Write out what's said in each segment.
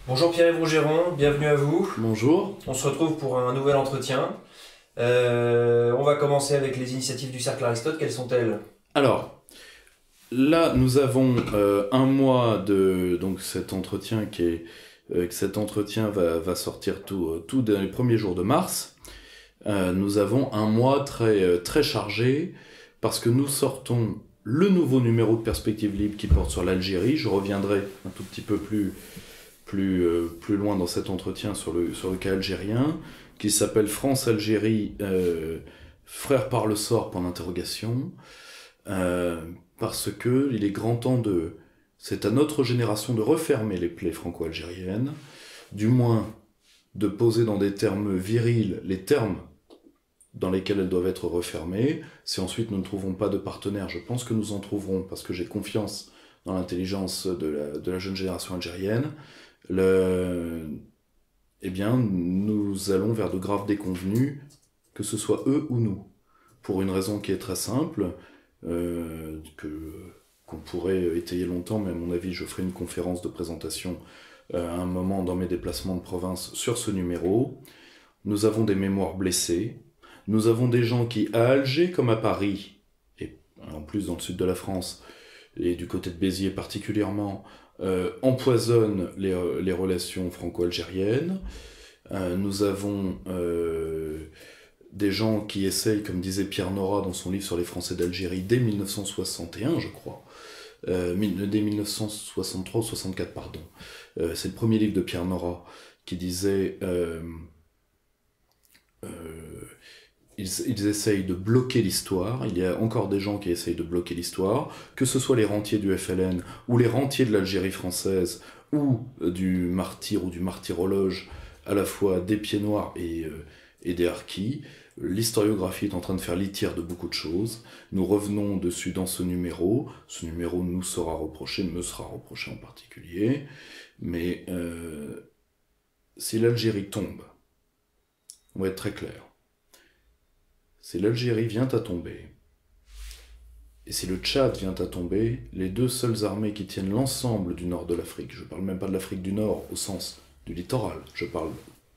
Bonjour Pierre-Yves Rougeron, bienvenue à vous. Bonjour. On se retrouve pour un nouvel entretien. On va commencer avec les initiatives du Cercle Aristote. Quelles sont-elles? Alors, là, nous avons un mois de donc cet entretien que cet entretien va sortir tout dans les premiers jours de mars. Nous avons un mois très chargé parce que nous sortons le nouveau numéro de Perspective Libre qui porte sur l'Algérie. Je reviendrai un tout petit peu plus loin dans cet entretien sur le cas algérien, qui s'appelle France-Algérie, frère par le sort, point d'interrogation, parce que il est grand temps c'est à notre génération de refermer les plaies franco-algériennes, du moins de poser dans des termes virils les termes dans lesquels elles doivent être refermées. Si ensuite nous ne trouvons pas de partenaire, je pense que nous en trouverons, parce que j'ai confiance dans l'intelligence de la jeune génération algérienne. Eh bien, nous allons vers de graves déconvenues, que ce soit eux ou nous. Pour une raison qui est très simple, qu'on pourrait étayer longtemps, mais à mon avis, je ferai une conférence de présentation à un moment dans mes déplacements de province sur ce numéro. Nous avons des mémoires blessées. Nous avons des gens qui, à Alger comme à Paris, et en plus dans le sud de la France, et du côté de Béziers particulièrement, empoisonnent les relations franco-algériennes. Nous avons des gens qui essayent, comme disait Pierre Nora dans son livre sur les Français d'Algérie, dès 1961, je crois, dès 1963 ou 64, pardon. C'est le premier livre de Pierre Nora qui disait... Ils essayent de bloquer l'histoire. Il y a encore des gens qui essayent de bloquer l'histoire, que ce soit les rentiers du FLN, ou les rentiers de l'Algérie française, ou du martyr ou du martyrologe, à la fois des pieds noirs et des harkis. L'historiographie est en train de faire litière de beaucoup de choses. Nous revenons dessus dans ce numéro. Ce numéro nous sera reproché, me sera reproché en particulier. Mais si l'Algérie tombe, on va être très clair. Si l'Algérie vient à tomber, et si le Tchad vient à tomber, les deux seules armées qui tiennent l'ensemble du nord de l'Afrique, je ne parle même pas de l'Afrique du Nord au sens du littoral, je parle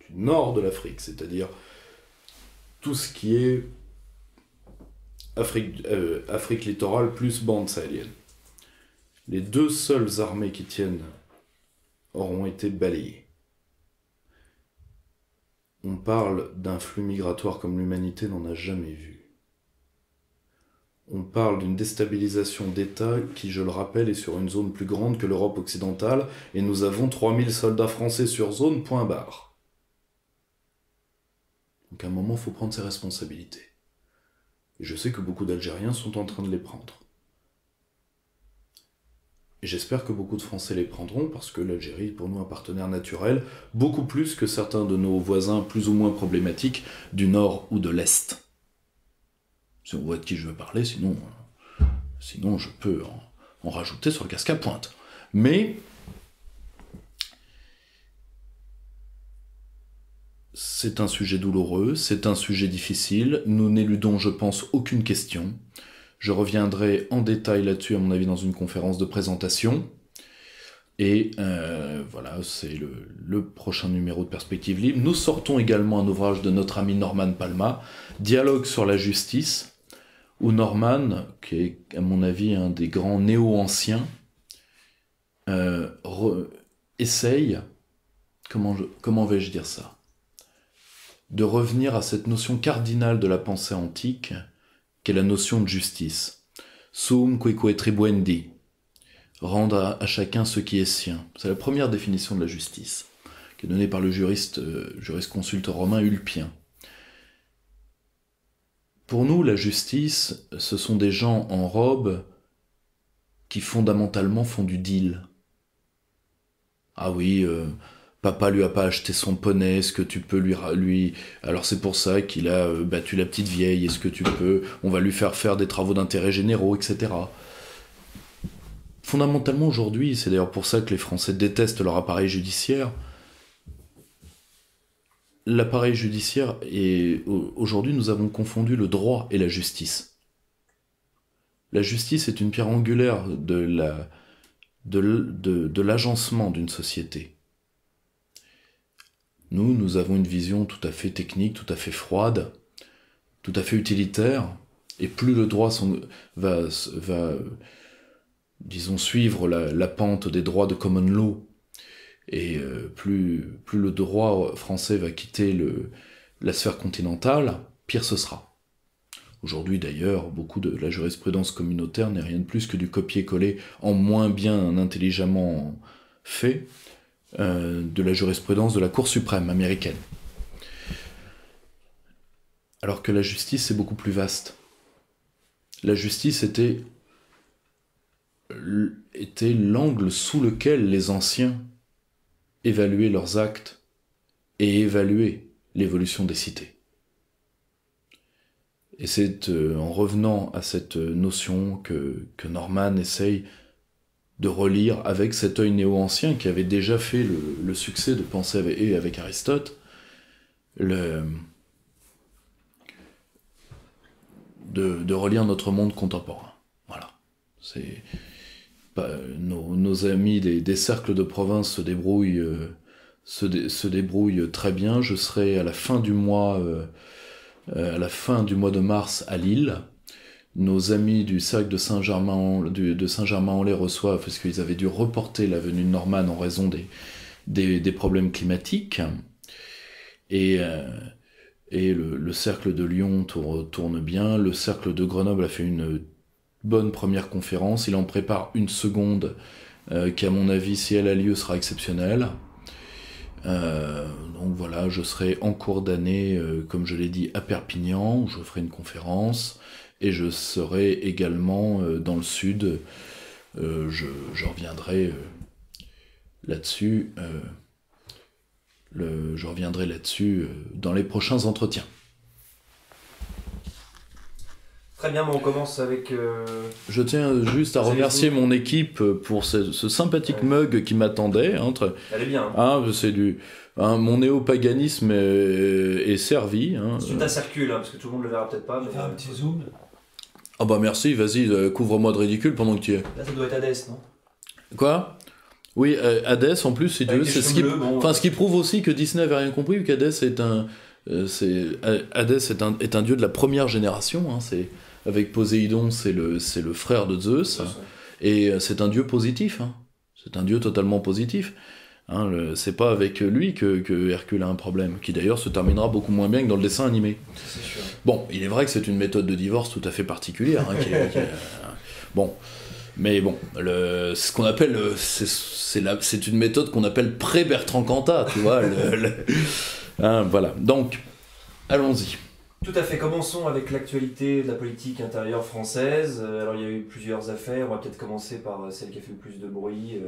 du nord de l'Afrique, c'est-à-dire tout ce qui est Afrique littorale plus bande sahélienne. Les deux seules armées qui tiennent auront été balayées. On parle d'un flux migratoire comme l'humanité n'en a jamais vu. On parle d'une déstabilisation d'État qui, je le rappelle, est sur une zone plus grande que l'Europe occidentale, et nous avons 3000 soldats français sur zone, point barre. Donc à un moment, il faut prendre ses responsabilités. Et je sais que beaucoup d'Algériens sont en train de les prendre. Et j'espère que beaucoup de Français les prendront, parce que l'Algérie est pour nous un partenaire naturel, beaucoup plus que certains de nos voisins plus ou moins problématiques du Nord ou de l'Est. Si on voit de qui je veux parler, sinon je peux en rajouter sur le casque à pointe. Mais c'est un sujet douloureux, c'est un sujet difficile, nous n'éludons, je pense, aucune question. Je reviendrai en détail là-dessus, à mon avis, dans une conférence de présentation. Et voilà, c'est le prochain numéro de Perspective Libre. Nous sortons également un ouvrage de notre ami Norman Palma, Dialogue sur la justice, où Norman, qui est à mon avis un des grands néo-anciens, essaye, comment vais-je dire ça, de revenir à cette notion cardinale de la pensée antique, qu'est la notion de justice. Sum quique tribuendi, rendre à chacun ce qui est sien. C'est la première définition de la justice, qui est donnée par le jurisconsulte romain Ulpien. Pour nous, la justice, ce sont des gens en robe qui fondamentalement font du deal. Ah oui, papa lui a pas acheté son poney, est-ce que tu peux lui... Alors c'est pour ça qu'il a battu la petite vieille, est-ce que tu peux... On va lui faire des travaux d'intérêt généraux, etc. Fondamentalement aujourd'hui, c'est d'ailleurs pour ça que les Français détestent leur appareil judiciaire, l'appareil judiciaire, et aujourd'hui nous avons confondu le droit et la justice. La justice est une pierre angulaire de l'agencement d'une société. Nous avons une vision tout à fait technique, tout à fait froide, tout à fait utilitaire, et plus le droit va disons, suivre la pente des droits de common law, et plus le droit français va quitter la sphère continentale, pire ce sera. Aujourd'hui d'ailleurs, beaucoup de la jurisprudence communautaire n'est rien de plus que du copier-coller en moins bien intelligemment fait de la jurisprudence de la Cour suprême américaine. Alors que la justice, c'est beaucoup plus vaste. La justice était l'angle sous lequel les anciens évaluaient leurs actes et évaluaient l'évolution des cités. Et c'est en revenant à cette notion que Norman essaye de relire avec cet œil néo-ancien qui avait déjà fait le succès de penser avec Aristote, de relire notre monde contemporain. Voilà. Nos amis des cercles de province se débrouillent très bien. Je serai à la fin du mois de mars à Lille. Nos amis du cercle de Saint-Germain-en-Laye reçoivent, parce qu'ils avaient dû reporter la venue de Norman en raison des problèmes climatiques. Et le cercle de Lyon tourne bien. Le cercle de Grenoble a fait une bonne première conférence. Il en prépare une seconde qui, à mon avis, si elle a lieu, sera exceptionnelle. Donc voilà, je serai en cours d'année, comme je l'ai dit, à Perpignan, où je ferai une conférence, et je serai également dans le sud. Je reviendrai là-dessus. Je reviendrai là-dessus dans les prochains entretiens. Très bien, on commence avec... Je tiens juste à remercier mon équipe pour ce sympathique mug qui m'attendait. Elle est bien. C'est mon néopaganisme est servi. C'est une circule, parce que tout le monde le verra peut-être pas. Mais... Fais un petit zoom. Ah bah merci, vas-y, couvre-moi de ridicule pendant que tu y es. Là, ça doit être Hadès, non? Quoi? Oui, Hadès, en plus, c'est Dieu. C'est ce qui prouve aussi que Disney avait rien compris, qu'Hadès est un dieu de la première génération. Avec Poséidon, c'est le frère de Zeus, et c'est un dieu positif. C'est un dieu totalement positif. C'est pas avec lui que Hercule a un problème, qui d'ailleurs se terminera beaucoup moins bien que dans le dessin animé. C'est sûr. Bon, il est vrai que c'est une méthode de divorce tout à fait particulière. Bon, mais bon, ce qu'on appelle, c'est une méthode qu'on appelle pré-Bertrand Cantat, tu vois. Voilà, donc, allons-y. Tout à fait, commençons avec l'actualité de la politique intérieure française. Alors il y a eu plusieurs affaires, on va peut-être commencer par celle qui a fait le plus de bruit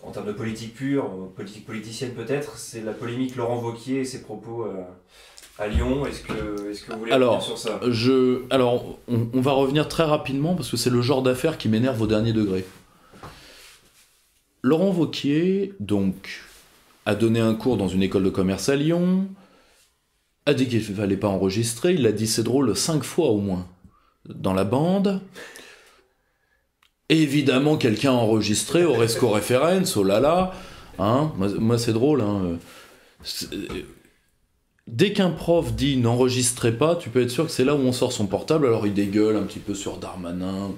en termes de politique pure, politique politicienne peut-être, c'est la polémique Laurent Wauquiez et ses propos à Lyon. Est-ce que vous voulez revenir sur ça? On va revenir très rapidement parce que c'est le genre d'affaire qui m'énerve au dernier degré. Laurent Wauquiez, donc, a donné un cours dans une école de commerce à Lyon, a dit qu'il ne fallait pas enregistrer, il l'a dit, c'est drôle, 5 fois au moins, dans la bande. Et évidemment, quelqu'un a enregistré, au resco referens, oh là là, moi c'est drôle. Dès qu'un prof dit n'enregistrez pas, tu peux être sûr que c'est là où on sort son portable, alors il dégueule un petit peu sur Darmanin.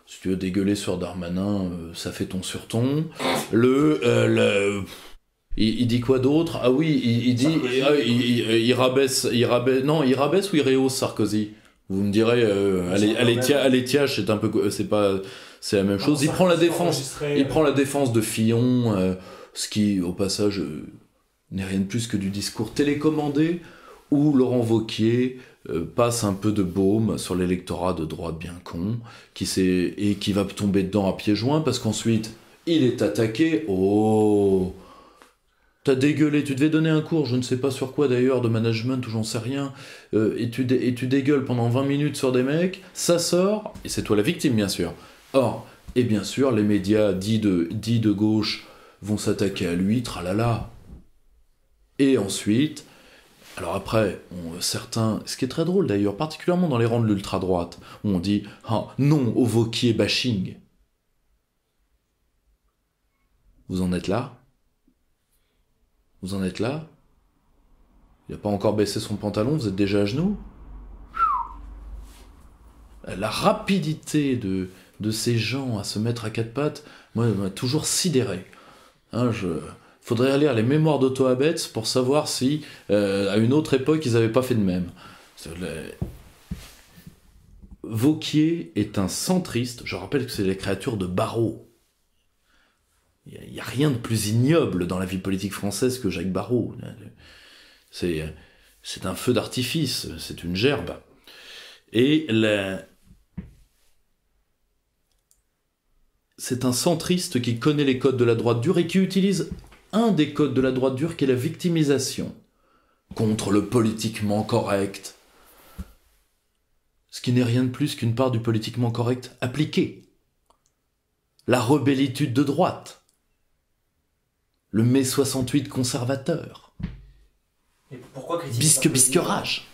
Si tu veux dégueuler sur Darmanin, ça fait ton sur ton. Il dit quoi d'autre? Ah oui, il dit... il rabaisse... Non, il rabaisse ou il rehausse Sarkozy? Vous me direz, Alétiage, c'est la même chose. Il prend la défense de Fillon, ce qui, au passage, n'est rien de plus que du discours télécommandé, où Laurent Wauquiez passe un peu de baume sur l'électorat de droite bien con, et qui va tomber dedans à pieds joints, parce qu'ensuite, il est attaqué. Oh, t'as dégueulé, tu devais donner un cours, je ne sais pas sur quoi d'ailleurs, de management ou j'en sais rien, et tu dégueules pendant 20 minutes sur des mecs, ça sort, et c'est toi la victime bien sûr. Or, et bien sûr, les médias dits de gauche vont s'attaquer à lui, tralala. Et ensuite, alors après, certains, ce qui est très drôle d'ailleurs, particulièrement dans les rangs de l'ultra-droite, où on dit « non au Wauquiez bashing ». Vous en êtes là ? Vous en êtes là? Il n'a pas encore baissé son pantalon, vous êtes déjà à genoux? La rapidité de ces gens à se mettre à quatre pattes, moi, m'a toujours sidéré. Faudrait lire les mémoires d'Otto Abetz pour savoir si, à une autre époque, ils n'avaient pas fait de même. Vauquier est un centriste. Je rappelle que c'est la créature de Barrot. Il n'y a rien de plus ignoble dans la vie politique française que Jacques Barrot. C'est un feu d'artifice, c'est une gerbe. Et c'est un centriste qui connaît les codes de la droite dure et qui utilise un des codes de la droite dure qui est la victimisation contre le politiquement correct. Ce qui n'est rien de plus qu'une part du politiquement correct appliqué. La rebellitude de droite. Le mai 68 conservateur. Et pourquoi critiquer Bisquerage.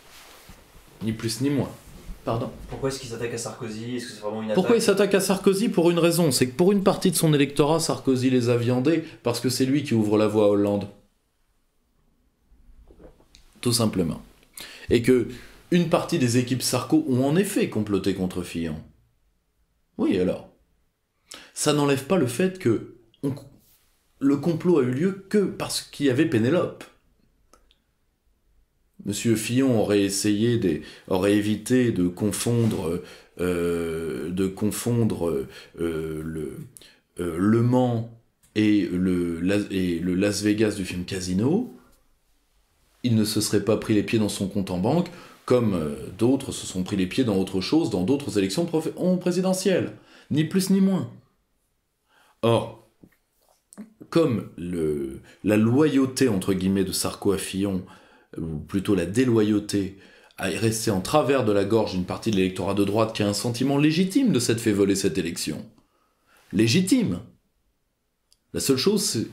Ni plus ni moins. Pardon. Pourquoi est-ce qu'il s'attaque à Sarkozy? Est-ce que c'est vraiment une attaque? Pourquoi il s'attaque à Sarkozy? Pour une raison, c'est que pour une partie de son électorat, Sarkozy les a viandés parce que c'est lui qui ouvre la voie à Hollande. Tout simplement. Et que une partie des équipes Sarko ont en effet comploté contre Fillon. Oui, alors. Ça n'enlève pas le fait que le complot a eu lieu que parce qu'il y avait Pénélope. Monsieur Fillon aurait évité de confondre Le Mans et le Las Vegas du film Casino. Il ne se serait pas pris les pieds dans son compte en banque, comme d'autres se sont pris les pieds dans autre chose, dans d'autres élections présidentielles. Ni plus ni moins. Or, comme la loyauté, entre guillemets, de Sarko à Fillon, ou plutôt la déloyauté, a resté en travers de la gorge d'une partie de l'électorat de droite qui a un sentiment légitime de s'être fait voler cette élection. Légitime. La seule chose, c'est...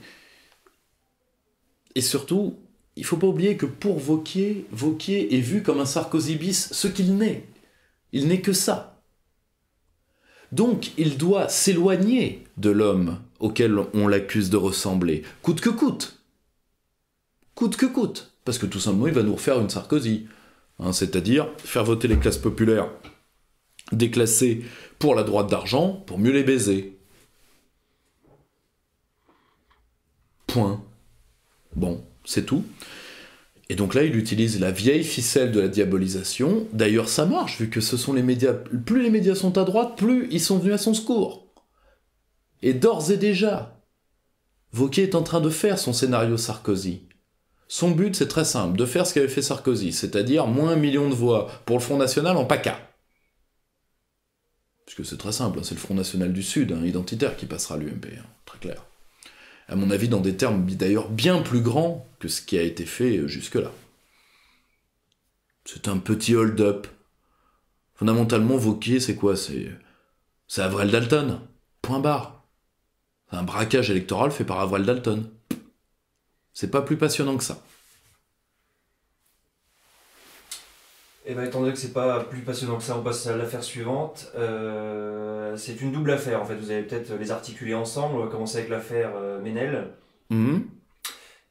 Et surtout, il ne faut pas oublier que pour Vauquier est vu comme un Sarkozy bis, ce qu'il n'est. Il n'est que ça. Donc, il doit s'éloigner de l'homme auquel on l'accuse de ressembler, coûte que coûte. Coûte que coûte. Parce que tout simplement, il va nous refaire une Sarkozy. C'est-à-dire faire voter les classes populaires déclassées pour la droite d'argent, pour mieux les baiser. Point. Bon, c'est tout. Et donc là, il utilise la vieille ficelle de la diabolisation. D'ailleurs, ça marche, vu que ce sont les médias... Plus les médias sont à droite, plus ils sont venus à son secours. Et d'ores et déjà, Vauquier est en train de faire son scénario Sarkozy. Son but, c'est très simple, de faire ce qu'avait fait Sarkozy, c'est-à-dire moins 1 million de voix pour le Front National en PACA. Puisque c'est très simple, c'est le Front National du Sud, identitaire, qui passera à l'UMP, très clair. À mon avis, dans des termes d'ailleurs bien plus grands que ce qui a été fait jusque-là. C'est un petit hold-up. Fondamentalement, Vauquier, c'est quoi? C'est Avril Dalton. Point barre. C'est un braquage électoral fait par Avril Dalton. C'est pas plus passionnant que ça. Et étant donné que c'est pas plus passionnant que ça, on passe à l'affaire suivante. C'est une double affaire en fait, vous allez peut-être les articuler ensemble. On va commencer avec l'affaire Ménel.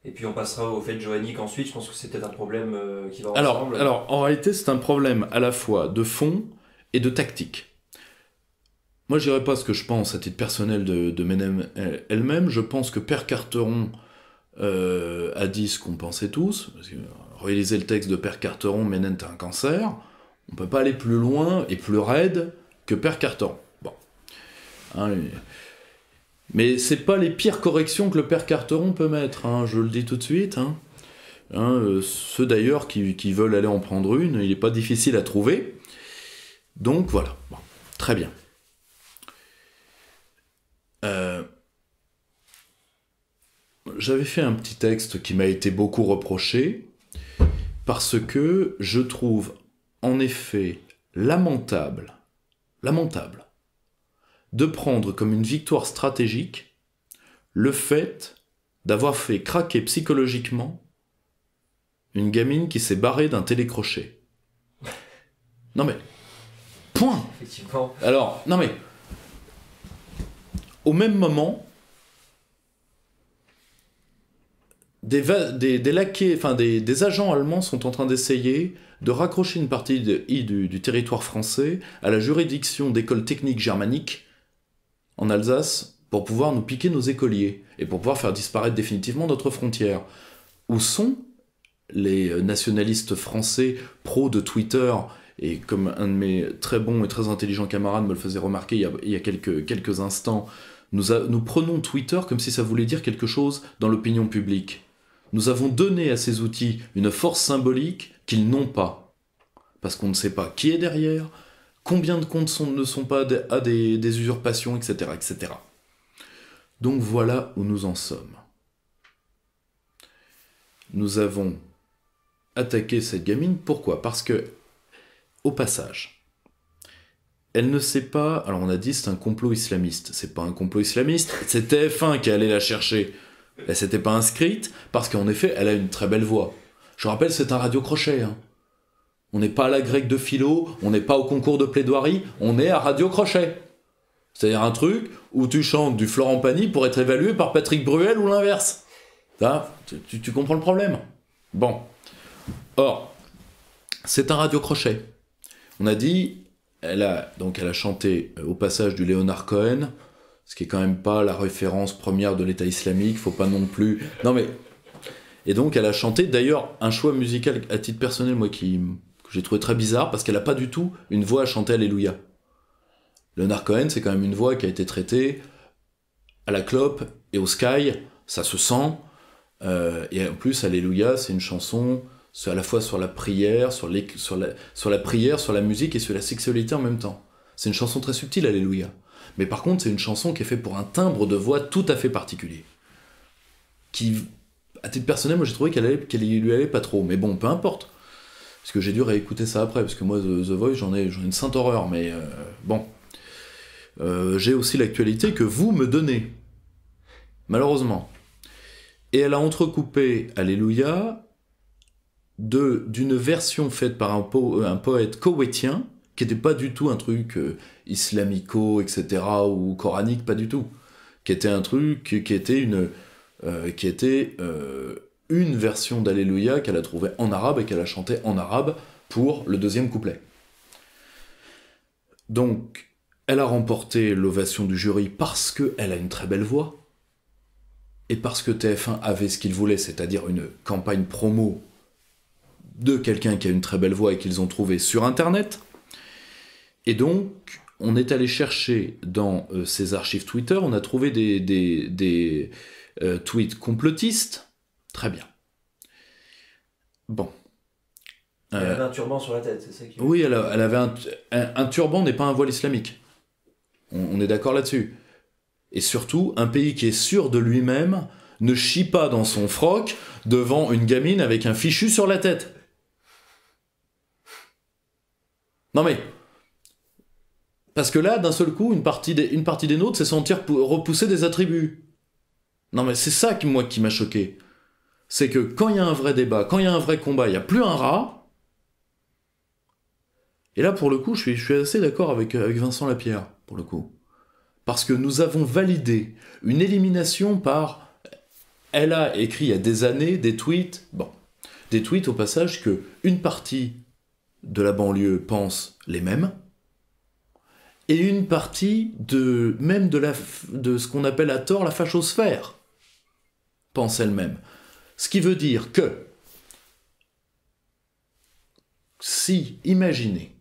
Et puis on passera au fait Johannick ensuite. Je pense que c'est peut-être un problème qui va ensemble. Alors, en réalité, c'est un problème à la fois de fond et de tactique. Moi, je dirais pas ce que je pense à titre personnel de Ménel elle-même. Je pense que Père Carteron a dit ce qu'on pensait tous. Parce que, réaliser le texte de Père Carteron, Ménel t'as un cancer. On peut pas aller plus loin et plus raide que Père Carteron. Bon. Mais c'est pas les pires corrections que le Père Carteron peut mettre, je le dis tout de suite. Ceux d'ailleurs qui veulent aller en prendre une, il est pas difficile à trouver. Donc voilà, bon, très bien. J'avais fait un petit texte qui m'a été beaucoup reproché, parce que je trouve en effet lamentable, de prendre comme une victoire stratégique le fait d'avoir fait craquer psychologiquement une gamine qui s'est barrée d'un télécrochet. Non mais, point. Effectivement. Alors, non mais, au même moment, des laquais, enfin des agents allemands sont en train d'essayer de raccrocher une partie du territoire français à la juridiction d'écoles techniques germaniques en Alsace pour pouvoir nous piquer nos écoliers et pour pouvoir faire disparaître définitivement notre frontière. Où sont les nationalistes français pro de Twitter? Et comme un de mes très bons et très intelligents camarades me le faisait remarquer il y a quelques instants, nous prenons Twitter comme si ça voulait dire quelque chose dans l'opinion publique. Nous avons donné à ces outils une force symbolique qu'ils n'ont pas. Parce qu'on ne sait pas qui est derrière, combien de comptes ne sont pas à des usurpations, etc., etc. Donc voilà où nous en sommes. Nous avons attaqué cette gamine. Pourquoi ? Parce que, au passage, elle ne sait pas... Alors on a dit c'est un complot islamiste. C'est pas un complot islamiste, c'est TF1 qui est allé la chercher. Elle s'était pas inscrite parce qu'en effet, elle a une très belle voix. Je rappelle, c'est un radio-crochet. Hein. On n'est pas à la grecque de philo, on n'est pas au concours de plaidoirie, on est à radio-crochet. C'est-à-dire un truc où tu chantes du Florent Pagny pour être évalué par Patrick Bruel ou l'inverse. Ça, tu comprends le problème ? Bon. Or, c'est un radio-crochet. On a dit, elle a chanté au passage du Léonard Cohen, ce qui est quand même pas la référence première de l'État islamique, faut pas non plus... Non mais... Et donc elle a chanté, d'ailleurs, un choix musical à titre personnel, moi, que j'ai trouvé très bizarre, parce qu'elle a pas du tout une voix à chanter Alléluia. Léonard Cohen, c'est quand même une voix qui a été traitée à la clope et au sky, ça se sent, et en plus, Alléluia, c'est une chanson à la fois sur la prière, sur la prière, sur la musique et sur la sexualité en même temps. C'est une chanson très subtile, Alléluia. Mais par contre, c'est une chanson qui est faite pour un timbre de voix tout à fait particulier. Qui, à titre personnel, moi j'ai trouvé qu'elle lui allait pas trop. Mais bon, peu importe. Parce que j'ai dû réécouter ça après, parce que moi, The Voice, j'en ai une sainte horreur, mais bon. J'ai aussi l'actualité que vous me donnez. Malheureusement. Et elle a entrecoupé Alléluia d'une version faite par un poète koweïtien, qui n'était pas du tout un truc islamico, etc., ou coranique, pas du tout. Qui était un truc qui était une version d'Alléluia qu'elle a trouvée en arabe et qu'elle a chanté en arabe pour le deuxième couplet. Donc, elle a remporté l'ovation du jury parce qu'elle a une très belle voix et parce que TF1 avait ce qu'il voulait, c'est-à-dire une campagne promo de quelqu'un qui a une très belle voix et qu'ils ont trouvé sur Internet. Et donc, on est allé chercher dans ses archives Twitter, on a trouvé des tweets complotistes. Très bien. Bon. Elle avait un turban sur la tête, c'est ça qui... Oui, elle avait un turban n'est pas un voile islamique. On est d'accord là-dessus. Et surtout, un pays qui est sûr de lui-même ne chie pas dans son froc devant une gamine avec un fichu sur la tête. Non mais... Parce que là, d'un seul coup, une partie des nôtres s'est sentir repousser des attributs. Non mais c'est ça qui m'a choqué. C'est que quand il y a un vrai débat, quand il y a un vrai combat, il n'y a plus un rat. Et là, pour le coup, je suis assez d'accord avec Vincent Lapierre, pour le coup. Parce que nous avons validé une élimination par... Elle a écrit il y a des années des tweets... Bon, des tweets au passage que une partie de la banlieue pense les mêmes, et une partie de ce qu'on appelle à tort la fachosphère pense elle-même. Ce qui veut dire que si, imaginez,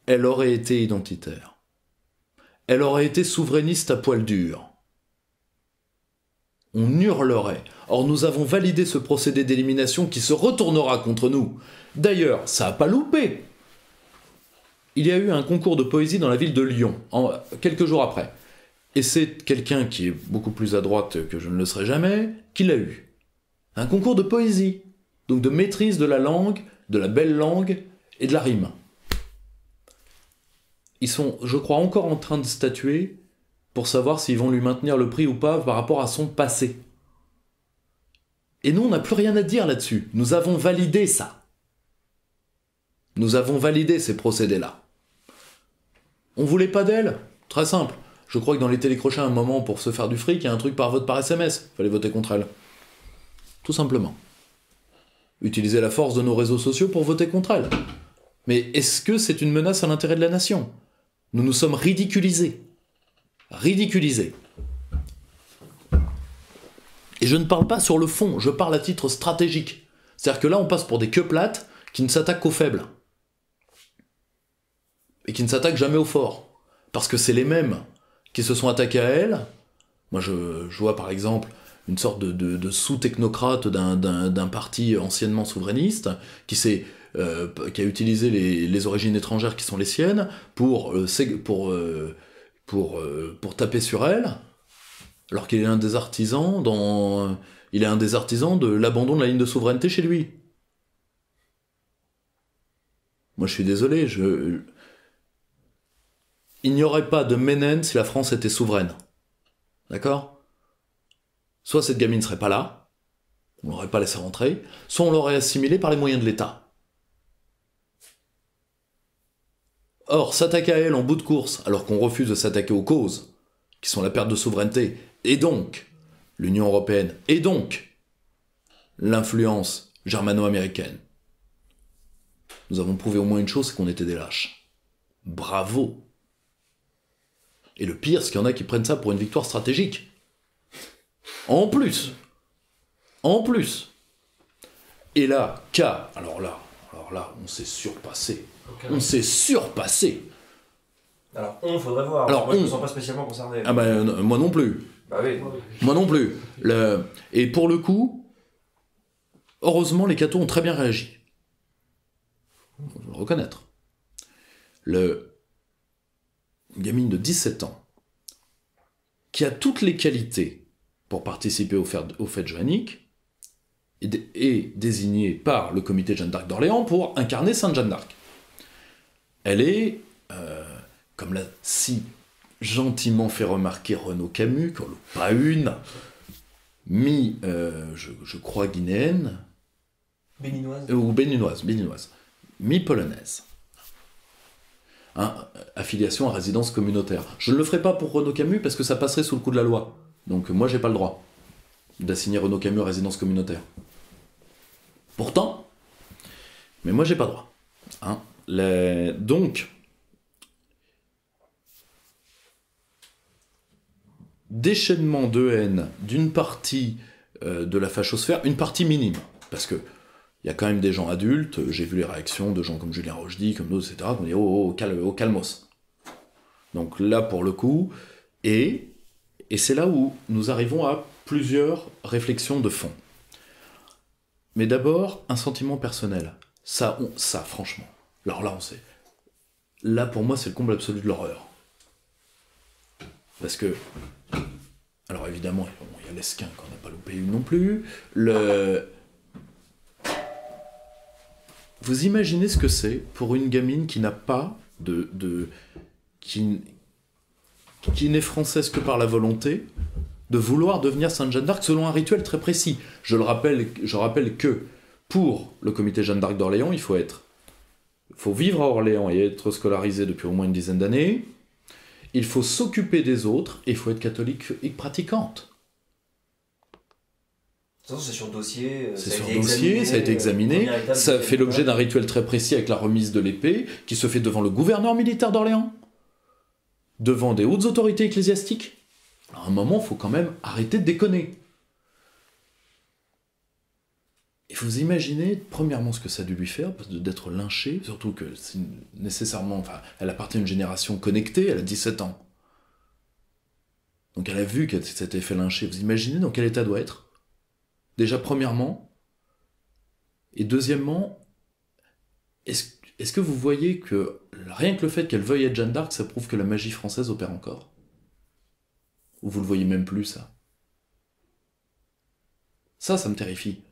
elle aurait été identitaire, elle aurait été souverainiste à poil dur, on hurlerait. Or, nous avons validé ce procédé d'élimination qui se retournera contre nous. D'ailleurs, ça n'a pas loupé. Il y a eu un concours de poésie dans la ville de Lyon, quelques jours après. Et c'est quelqu'un qui est beaucoup plus à droite que je ne le serai jamais, qui l'a eu. Un concours de poésie. Donc de maîtrise de la langue, de la belle langue et de la rime. Ils sont, je crois, encore en train de statuer pour savoir s'ils vont lui maintenir le prix ou pas par rapport à son passé. Et nous, on n'a plus rien à dire là-dessus. Nous avons validé ça. Nous avons validé ces procédés-là. On voulait pas d'elle ? Très simple. Je crois que dans les télécrochets, à un moment, pour se faire du fric, il y a un truc par vote par SMS. Fallait voter contre elle. Tout simplement. Utiliser la force de nos réseaux sociaux pour voter contre elle. Mais est-ce que c'est une menace à l'intérêt de la nation? Nous nous sommes ridiculisés. Ridiculisés. Et je ne parle pas sur le fond, je parle à titre stratégique. C'est-à-dire que là, on passe pour des queues plates qui ne s'attaquent qu'aux faibles. Et qui ne s'attaquent jamais aux forts. Parce que c'est les mêmes qui se sont attaqués à elle. Moi, je vois par exemple une sorte de sous-technocrate d'un parti anciennement souverainiste qui a utilisé les origines étrangères qui sont les siennes pour taper sur elle, alors qu'il est un des artisans de l'abandon de la ligne de souveraineté chez lui. Moi, je suis désolé, il n'y aurait pas de Ménène si la France était souveraine. D'accord ? Soit cette gamine ne serait pas là, on ne l'aurait pas laissé rentrer, soit on l'aurait assimilée par les moyens de l'État. Or, s'attaquer à elle en bout de course, alors qu'on refuse de s'attaquer aux causes, qui sont la perte de souveraineté, et donc l'Union européenne, et donc l'influence germano-américaine, nous avons prouvé au moins une chose, c'est qu'on était des lâches. Bravo! Et le pire, c'est qu'il y en a qui prennent ça pour une victoire stratégique. En plus. Et là, alors là, on s'est surpassé. Okay. On s'est surpassé. Alors, faudrait voir. Alors, moi, je ne me sens pas spécialement concerné. Ah ben, moi non plus. Bah oui. Moi non plus. Et pour le coup, heureusement, les cathos ont très bien réagi. On va le reconnaître. Une gamine de 17 ans, qui a toutes les qualités pour participer aux fêtes joanniques, est désignée par le comité de Jeanne d'Arc d'Orléans pour incarner Sainte Jeanne d'Arc. Elle est, comme l'a si gentiment fait remarquer Renaud Camus, qu'on loupe pas une, je crois guinéenne, béninoise, ou béninoise, mi-polonaise. Affiliation à résidence communautaire. Je ne le ferai pas pour Renaud Camus parce que ça passerait sous le coup de la loi. Donc moi, j'ai pas le droit d'assigner Renaud Camus à résidence communautaire. Pourtant, mais moi, j'ai pas le droit. Donc, déchaînement de haine d'une partie de la fachosphère, une partie minime, parce que il y a quand même des gens adultes, j'ai vu les réactions de gens comme Julien Rochdy, comme d'autres, etc., qui ont dit calmos. Donc là, pour le coup, et c'est là où nous arrivons à plusieurs réflexions de fond. Mais d'abord, un sentiment personnel. Ça, franchement. Alors là, on sait. Là, pour moi, c'est le comble absolu de l'horreur. Parce que... Alors évidemment, il y a l'Esquin qu'on n'a pas loupé une non plus. Vous imaginez ce que c'est pour une gamine qui n'a pas qui n'est française que par la volonté de vouloir devenir Sainte Jeanne d'Arc selon un rituel très précis. Je rappelle que pour le comité Jeanne d'Arc d'Orléans, il faut vivre à Orléans et être scolarisé depuis au moins une dizaine d'années. Il faut s'occuper des autres et il faut être catholique et pratiquante. C'est sur dossier. C'est sur dossier, ça a été examiné. Ça fait l'objet d'un rituel très précis avec la remise de l'épée qui se fait devant le gouverneur militaire d'Orléans, devant des hautes autorités ecclésiastiques. Alors, à un moment, il faut quand même arrêter de déconner. Et vous imaginez, premièrement, ce que ça a dû lui faire, d'être lynchée, surtout que c'est nécessairement... Enfin, elle appartient à une génération connectée, elle a 17 ans. Donc elle a vu qu'elle s'était fait lyncher. Vous imaginez dans quel état doit être ? Déjà, premièrement. Et deuxièmement, est-ce que vous voyez que rien que le fait qu'elle veuille être Jeanne d'Arc, ça prouve que la magie française opère encore ? Ou vous le voyez même plus, ça ? Ça me terrifie.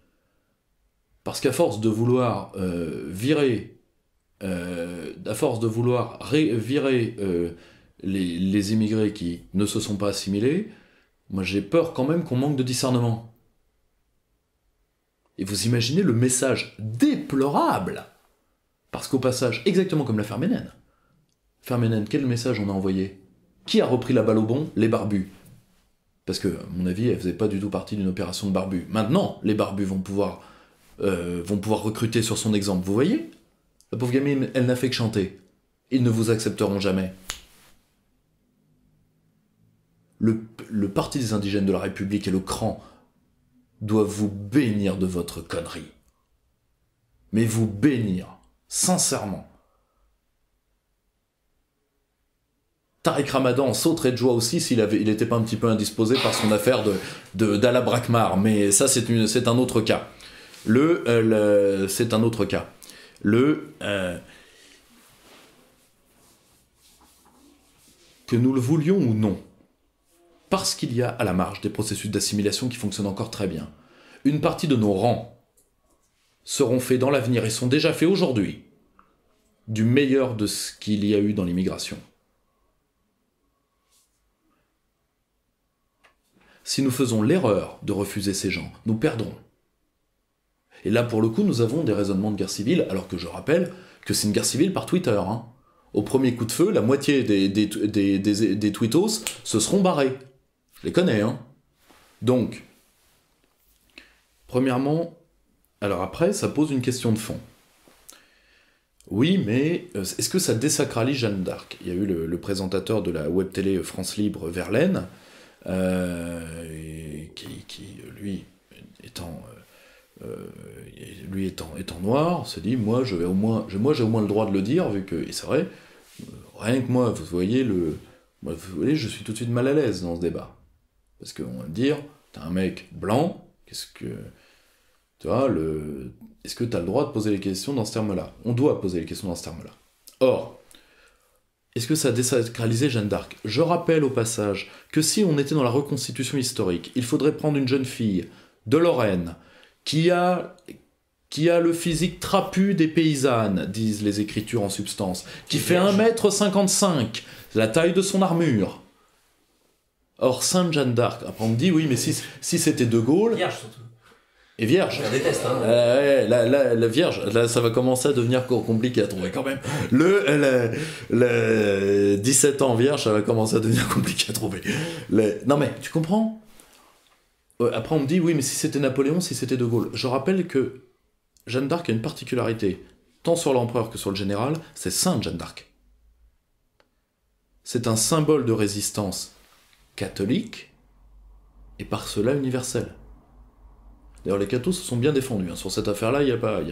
Parce qu'à force de vouloir virer les immigrés qui ne se sont pas assimilés, moi j'ai peur quand même qu'on manque de discernement. Et vous imaginez le message déplorable, parce qu'au passage, exactement comme l'affaire Ménène, quel message on a envoyé ? Qui a repris la balle au bond? Les barbus. Parce que, à mon avis, elle faisait pas du tout partie d'une opération de barbus. Maintenant, les barbus vont pouvoir recruter sur son exemple. Vous voyez? La pauvre gamine, elle n'a fait que chanter. Ils ne vous accepteront jamais. Le Parti des indigènes de la République et le CRAN doivent vous bénir de votre connerie. Mais vous bénir, sincèrement. Tariq Ramadan sauterait de joie aussi s'il n'était pas un petit peu indisposé par son affaire d'Allah Brakmar, mais ça c'est un autre cas. C'est un autre cas. Que nous le voulions ou non, parce qu'il y a à la marge des processus d'assimilation qui fonctionnent encore très bien, une partie de nos rangs seront faits dans l'avenir et sont déjà faits aujourd'hui du meilleur de ce qu'il y a eu dans l'immigration. Si nous faisons l'erreur de refuser ces gens, nous perdrons. Et là, pour le coup, nous avons des raisonnements de guerre civile, alors que je rappelle que c'est une guerre civile par Twitter. Hein. Au premier coup de feu, la moitié des tweetos se seront barrés. Je les connais, hein. Donc, premièrement, alors après, ça pose une question de fond. Oui, mais est-ce que ça désacralise Jeanne d'Arc? Il y a eu le présentateur de la web télé France Libre, Verlaine, qui lui étant noir, se dit moi j'ai au moins le droit de le dire, vu que, et c'est vrai, rien que moi, vous voyez, je suis tout de suite mal à l'aise dans ce débat. Parce qu'on va me dire, t'es un mec blanc, est-ce que t'as le droit de poser les questions dans ce terme-là? On doit poser les questions dans ce terme-là. Or, est-ce que ça a désacralisé Jeanne d'Arc? Je rappelle au passage que si on était dans la reconstitution historique, il faudrait prendre une jeune fille de Lorraine qui a le physique trapu des paysannes, disent les écritures en substance, qui fait 1m55, la taille de son armure. Or, Sainte Jeanne d'Arc, après on me dit, oui, mais si c'était De Gaulle... Vierge surtout. Et vierge. Je la déteste, hein. La vierge, là, ça va commencer à devenir compliqué à trouver quand même. Le 17 ans vierge, ça va commencer à devenir compliqué à trouver. Non mais, tu comprends? Après on me dit, oui, mais si c'était Napoléon, si c'était De Gaulle. Je rappelle que Jeanne d'Arc a une particularité, tant sur l'empereur que sur le général, c'est Sainte Jeanne d'Arc. C'est un symbole de résistance catholique, et par cela universel. D'ailleurs, les cathos se sont bien défendus. Hein. Sur cette affaire-là, il n'y a pas...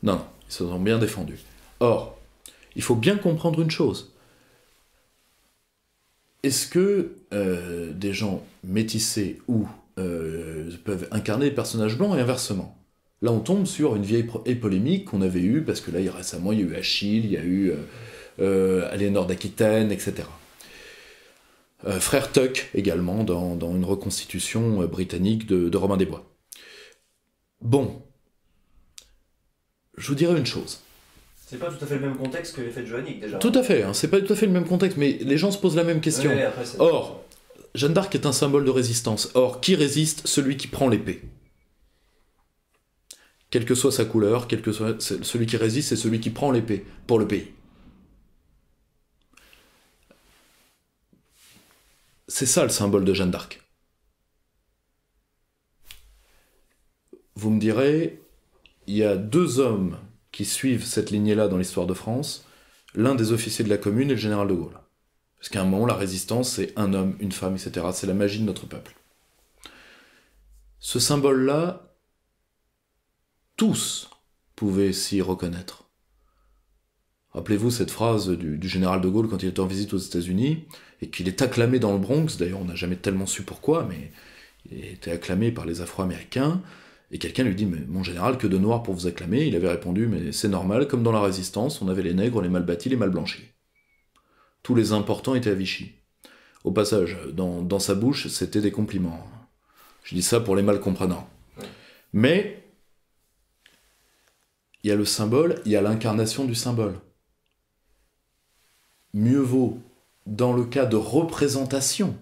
Non, ils se sont bien défendus. Or, il faut bien comprendre une chose. Est-ce que des gens métissés ou peuvent incarner des personnages blancs et inversement? Là, on tombe sur une vieille polémique qu'on avait eue, parce que là, récemment, il y a eu Achille, il y a eu Aliénor d'Aquitaine, etc. Frère Tuck, également, dans une reconstitution britannique de Robin des Bois. Bon, je vous dirais une chose. C'est pas tout à fait le même contexte que l'effet de Johannick, déjà. Tout à fait, hein, c'est pas tout à fait le même contexte, mais les gens se posent la même question. Ouais, après, Or, Jeanne d'Arc est un symbole de résistance. Or, qui résiste? Celui qui prend l'épée. Quelle que soit sa couleur, celui qui résiste, c'est celui qui prend l'épée pour le pays. C'est ça le symbole de Jeanne d'Arc. Vous me direz, il y a deux hommes qui suivent cette lignée-là dans l'histoire de France, l'un des officiers de la Commune et le général de Gaulle. Parce qu'à un moment, la résistance, c'est un homme, une femme, etc. C'est la magie de notre peuple. Ce symbole-là, tous pouvaient s'y reconnaître. Rappelez-vous cette phrase du général de Gaulle quand il était en visite aux États-Unis, et qu'il est acclamé dans le Bronx, d'ailleurs on n'a jamais tellement su pourquoi, mais il était acclamé par les Afro-Américains, et quelqu'un lui dit « Mais mon général, que de noir pour vous acclamer ?» Il avait répondu « Mais c'est normal, comme dans la Résistance, on avait les nègres, les mal bâtis, les mal blanchis. Tous les importants étaient à Vichy. » Au passage, dans sa bouche, c'était des compliments. Je dis ça pour les mal comprenants. Ouais. Mais, il y a le symbole, il y a l'incarnation du symbole. Mieux vaut, dans le cas de représentation,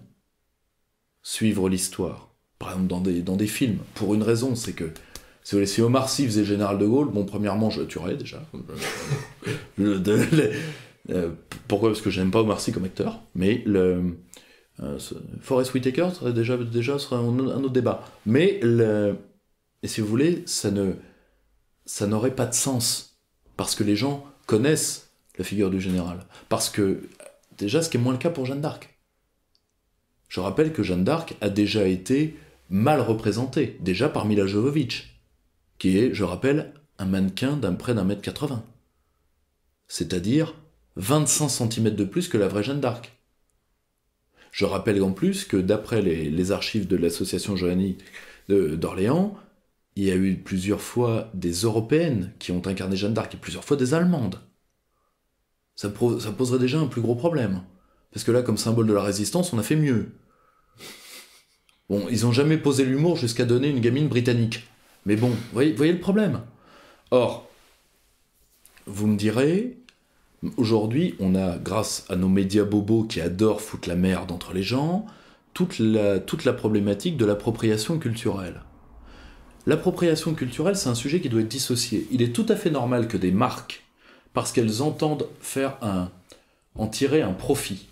suivre l'histoire. Par exemple, dans des films, pour une raison, c'est que si Omar Sy faisait Général de Gaulle, bon, premièrement, je le tuerais déjà. Pourquoi ? Parce que j'aime pas Omar Sy comme acteur, mais Forest Whitaker serait déjà serait un autre débat. Mais et si vous voulez, ça n'aurait pas de sens parce que les gens connaissent la figure du général. Parce que déjà, ce qui est moins le cas pour Jeanne d'Arc. Je rappelle que Jeanne d'Arc a déjà été mal représentée, déjà par Mila Jovovich, qui est, je rappelle, un mannequin près d'un mètre 80. C'est-à-dire 25 cm de plus que la vraie Jeanne d'Arc. Je rappelle en plus que d'après les archives de l'association Johanny d'Orléans, il y a eu plusieurs fois des Européennes qui ont incarné Jeanne d'Arc et plusieurs fois des Allemandes. Ça poserait déjà un plus gros problème. Parce que là, comme symbole de la résistance, on a fait mieux. Bon, ils n'ont jamais posé l'humour jusqu'à donner une gamine britannique. Mais bon, voyez le problème. Or, vous me direz, aujourd'hui, on a, grâce à nos médias bobos qui adorent foutre la merde entre les gens, toute la problématique de l'appropriation culturelle. L'appropriation culturelle, c'est un sujet qui doit être dissocié. Il est tout à fait normal que des marques, parce qu'elles entendent en tirer un profit,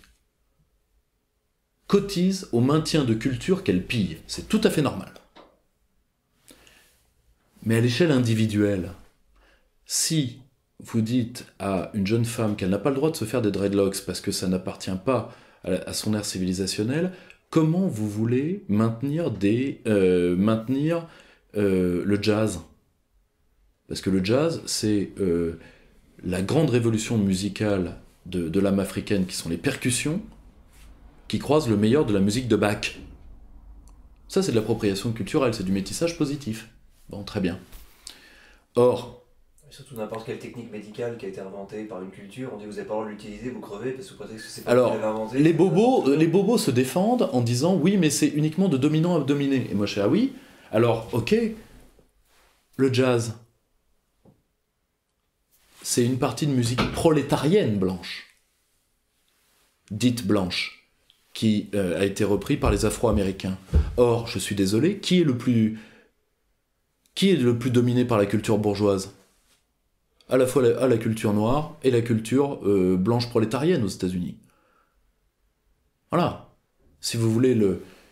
cotisent au maintien de culture qu'elles pillent. C'est tout à fait normal. Mais à l'échelle individuelle, si vous dites à une jeune femme qu'elle n'a pas le droit de se faire des dreadlocks parce que ça n'appartient pas à son ère civilisationnelle, comment vous voulez maintenir le jazz ? Parce que le jazz, c'est la grande révolution musicale de l'âme africaine, qui sont les percussions, qui croisent le meilleur de la musique de Bach. Ça, c'est de l'appropriation culturelle, c'est du métissage positif. Bon, très bien. Or... Surtout n'importe quelle technique médicale qui a été inventée par une culture, on dit vous n'avez pas le droit de l'utiliser, vous crevez, parce que vous pensez que c'est pas alors, vous qui l'avez inventé. Les bobos se défendent en disant oui, mais c'est uniquement de dominant à dominé. Et moi je fais ah oui, alors ok, le jazz, c'est une partie de musique prolétarienne blanche, dite blanche, qui a été repris par les Afro-Américains. Or, je suis désolé, qui est le plus dominé par la culture bourgeoise ? À la fois la culture noire et la culture blanche prolétarienne aux États-Unis. Voilà. Si vous voulez,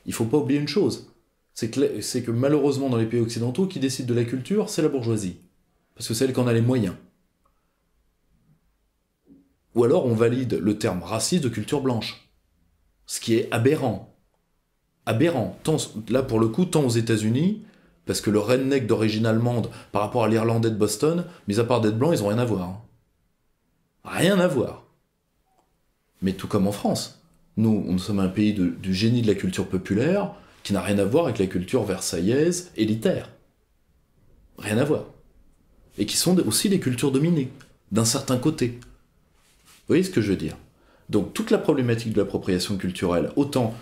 il faut pas oublier une chose, c'est que malheureusement dans les pays occidentaux, qui décide de la culture, c'est la bourgeoisie. Parce que c'est elle qui en a les moyens. Ou alors on valide le terme raciste de culture blanche. Ce qui est aberrant. Aberrant. Là pour le coup, tant aux États-Unis, parce que le redneck d'origine allemande par rapport à l'Irlandais de Boston, mis à part d'être blanc, ils ont rien à voir. Rien à voir. Mais tout comme en France. Nous sommes un pays du génie de la culture populaire qui n'a rien à voir avec la culture versaillaise, élitaire. Rien à voir. Et qui sont aussi des cultures dominées, d'un certain côté. Vous voyez ce que je veux dire ? Donc toute la problématique de l'appropriation culturelle, autant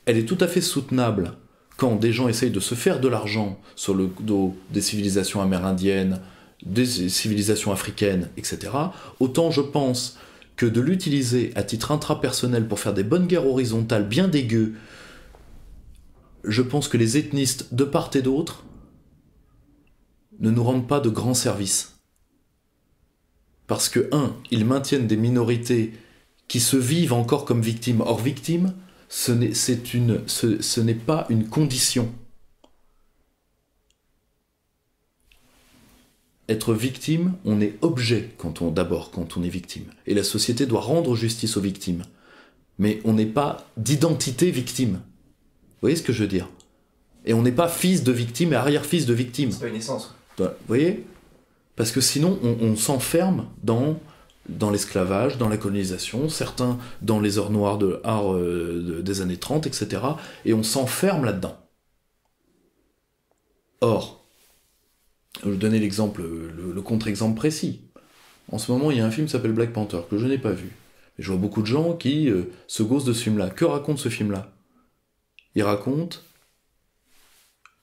elle est tout à fait soutenable quand des gens essayent de se faire de l'argent sur le dos des civilisations amérindiennes, des civilisations africaines, etc., autant je pense que de l'utiliser à titre intrapersonnel pour faire des bonnes guerres horizontales bien dégueu, je pense que les ethnistes de part et d'autre ne nous rendent pas de grands services. Parce que, ils maintiennent des minorités qui se vivent encore comme victimes. Or, victimes, ce n'est pas une condition. Être victime, on est objet quand on est victime. Et la société doit rendre justice aux victimes. Mais on n'est pas d'identité victime. Vous voyez ce que je veux dire ? Et on n'est pas fils de victime et arrière-fils de victime. C'est pas une essence. Vous voyez ? Parce que sinon, on s'enferme dans l'esclavage, dans la colonisation, certains dans les heures noires des années 30, etc. Et on s'enferme là-dedans. Or, je vais vous donner l'exemple, le contre-exemple précis. En ce moment, il y a un film qui s'appelle Black Panther, que je n'ai pas vu. Et je vois beaucoup de gens qui se gaussent de ce film-là. Que raconte ce film-là ? Il raconte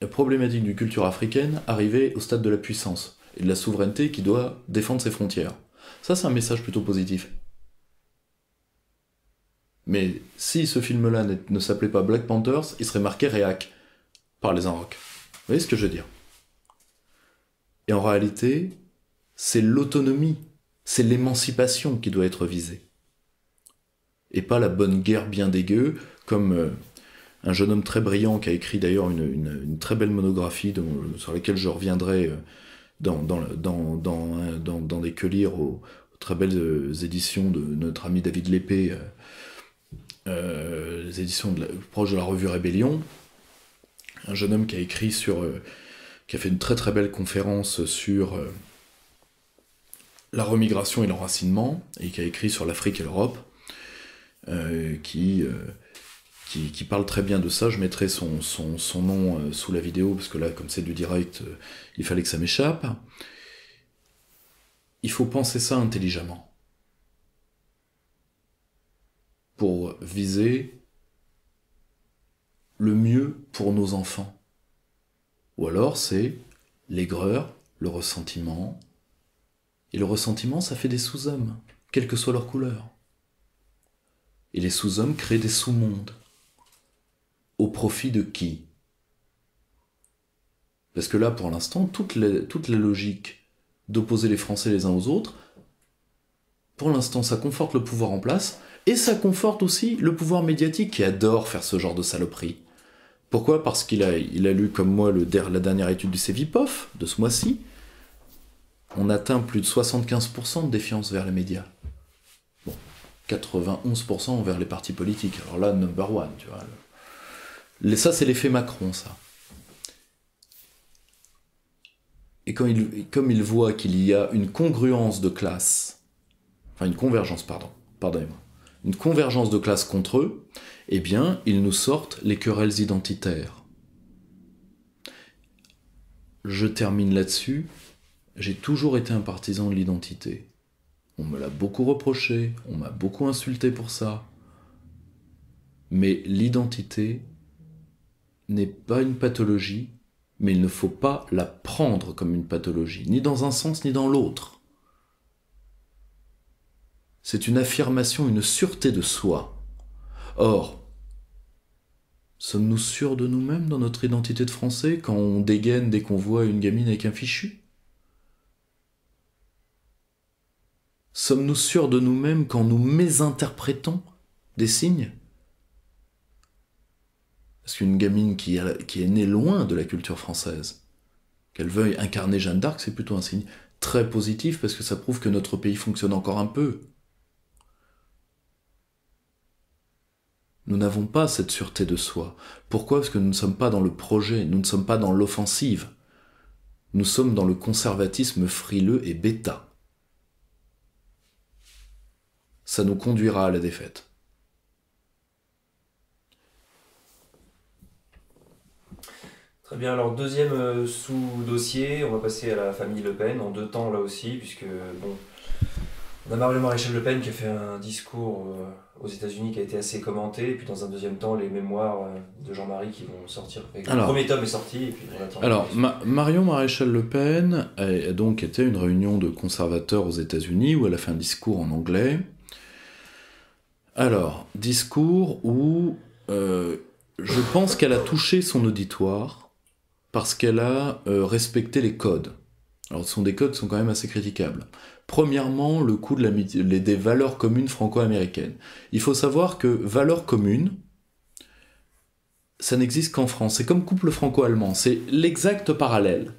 la problématique d'une culture africaine arrivée au stade de la puissance et de la souveraineté qui doit défendre ses frontières. Ça, c'est un message plutôt positif. Mais si ce film-là ne s'appelait pas Black Panthers, il serait marqué réac par les Inrocks. Vous voyez ce que je veux dire ? Et en réalité, c'est l'autonomie, C'est l'émancipation qui doit être visée. Et pas la bonne guerre bien dégueu, comme un jeune homme très brillant qui a écrit d'ailleurs une très belle monographie sur laquelle je reviendrai dans des que lire aux très belles éditions de notre ami David Lépée, les éditions proches de la revue Rébellion. Un jeune homme qui a écrit qui a fait une très très belle conférence sur la remigration et l'enracinement, et qui a écrit sur l'Afrique et l'Europe, qui parle très bien de ça. Je mettrai son nom sous la vidéo, parce que là, comme c'est du direct, il fallait que ça m'échappe. Il faut penser ça intelligemment, pour viser le mieux pour nos enfants. Ou alors c'est l'aigreur, le ressentiment. Et le ressentiment, ça fait des sous-hommes, quelle que soit leur couleur. Et les sous-hommes créent des sous-mondes. Au profit de qui? Parce que là, pour l'instant, toute la logique d'opposer les Français les uns aux autres, pour l'instant, ça conforte le pouvoir en place, et ça conforte aussi le pouvoir médiatique qui adore faire ce genre de saloperie. Pourquoi? Parce qu'il a lu comme moi la dernière étude du Cevipof de ce mois-ci. On atteint plus de 75% de défiance vers les médias. Bon, 91% vers les partis politiques. Alors là, number one, tu vois. Ça, c'est l'effet Macron, ça. Et comme il voit qu'il y a une congruence de classe, enfin une convergence, pardonnez-moi, une convergence de classe contre eux, eh bien, ils nous sortent les querelles identitaires. Je termine là-dessus. J'ai toujours été un partisan de l'identité. On me l'a beaucoup reproché, on m'a beaucoup insulté pour ça. Mais l'identité n'est pas une pathologie, mais il ne faut pas la prendre comme une pathologie, ni dans un sens ni dans l'autre. C'est une affirmation, une sûreté de soi. Or, sommes-nous sûrs de nous-mêmes dans notre identité de Français quand on dégaine dès qu'on voit une gamine avec un fichu? Sommes-nous sûrs de nous-mêmes quand nous mésinterprétons des signes? Parce qu'une gamine qui est née loin de la culture française, qu'elle veuille incarner Jeanne d'Arc, c'est plutôt un signe très positif, parce que ça prouve que notre pays fonctionne encore un peu. Nous n'avons pas cette sûreté de soi. Pourquoi? Parce que nous ne sommes pas dans le projet, nous ne sommes pas dans l'offensive. Nous sommes dans le conservatisme frileux et bêta. Ça nous conduira à la défaite. Très bien, alors deuxième sous-dossier, on va passer à la famille Le Pen, en 2 temps là aussi, puisque bon, on a Marion Maréchal Le Pen qui a fait un discours aux États-Unis qui a été assez commenté, et puis dans un deuxième temps, les mémoires de Jean-Marie qui vont sortir. Le premier tome est sorti, et puis on attend. Alors, Marion Maréchal Le Pen a donc été à une réunion de conservateurs aux États-Unis où elle a fait un discours en anglais. Alors, discours où je pense qu'elle a touché son auditoire parce qu'elle a respecté les codes. Alors, ce sont des codes qui sont quand même assez critiquables. Premièrement, le coup des valeurs communes franco-américaines. Il faut savoir que valeurs communes, ça n'existe qu'en France. C'est comme couple franco-allemand. C'est l'exact parallèle.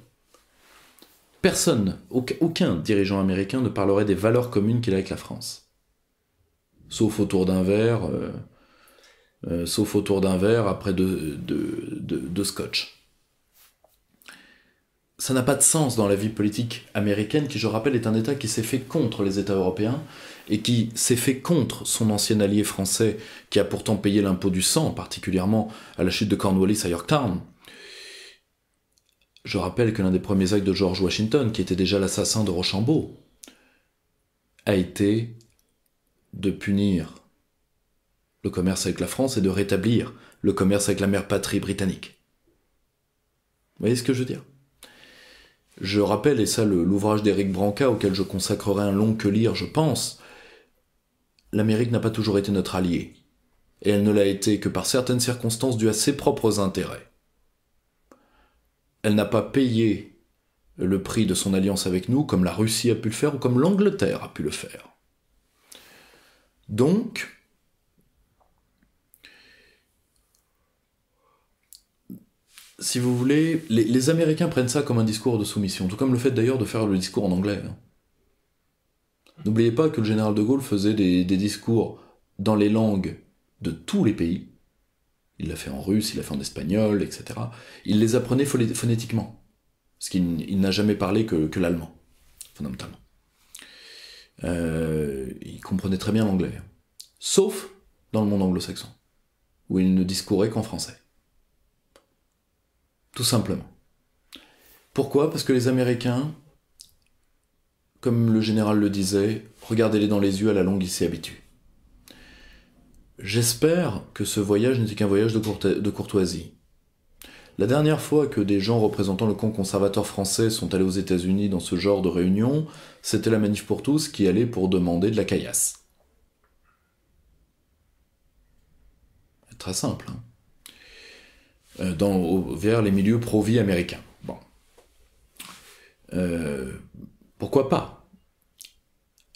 Personne, aucun dirigeant américain ne parlerait des valeurs communes qu'il a avec la France. Sauf autour d'un verre après de scotch. Ça n'a pas de sens dans la vie politique américaine, qui, je rappelle, est un État qui s'est fait contre les États européens et qui s'est fait contre son ancien allié français, qui a pourtant payé l'impôt du sang, particulièrement à la chute de Cornwallis à Yorktown. Je rappelle que l'un des premiers actes de George Washington, qui était déjà l'assassin de Rochambeau, a été de punir le commerce avec la France et de rétablir le commerce avec la mère patrie britannique. Vous voyez ce que je veux dire? Je rappelle, et ça l'ouvrage d'Éric Branca, auquel je consacrerai un long que lire, je pense, l'Amérique n'a pas toujours été notre allié, et elle ne l'a été que par certaines circonstances dues à ses propres intérêts. Elle n'a pas payé le prix de son alliance avec nous, comme la Russie a pu le faire ou comme l'Angleterre a pu le faire. Donc, si vous voulez, les Américains prennent ça comme un discours de soumission, tout comme le fait d'ailleurs de faire le discours en anglais. N'oubliez pas que le général de Gaulle faisait des discours dans les langues de tous les pays. Il l'a fait en russe, il l'a fait en espagnol, etc. Il les apprenait phonétiquement. Parce qu'il n'a jamais parlé que l'allemand, fondamentalement. Il comprenait très bien l'anglais. Sauf dans le monde anglo-saxon, où il ne discourait qu'en français. Tout simplement. Pourquoi ? Parce que les Américains, comme le général le disait, regardez-les dans les yeux, à la longue, ils s'y habituent. J'espère que ce voyage n'était qu'un voyage de courtoisie. La dernière fois que des gens représentant le camp conservateur français sont allés aux États-Unis dans ce genre de réunion, c'était la Manif pour tous qui allait pour demander de la caillasse. C'est très simple, hein. Vers les milieux pro-vie américains. Bon. Pourquoi pas ?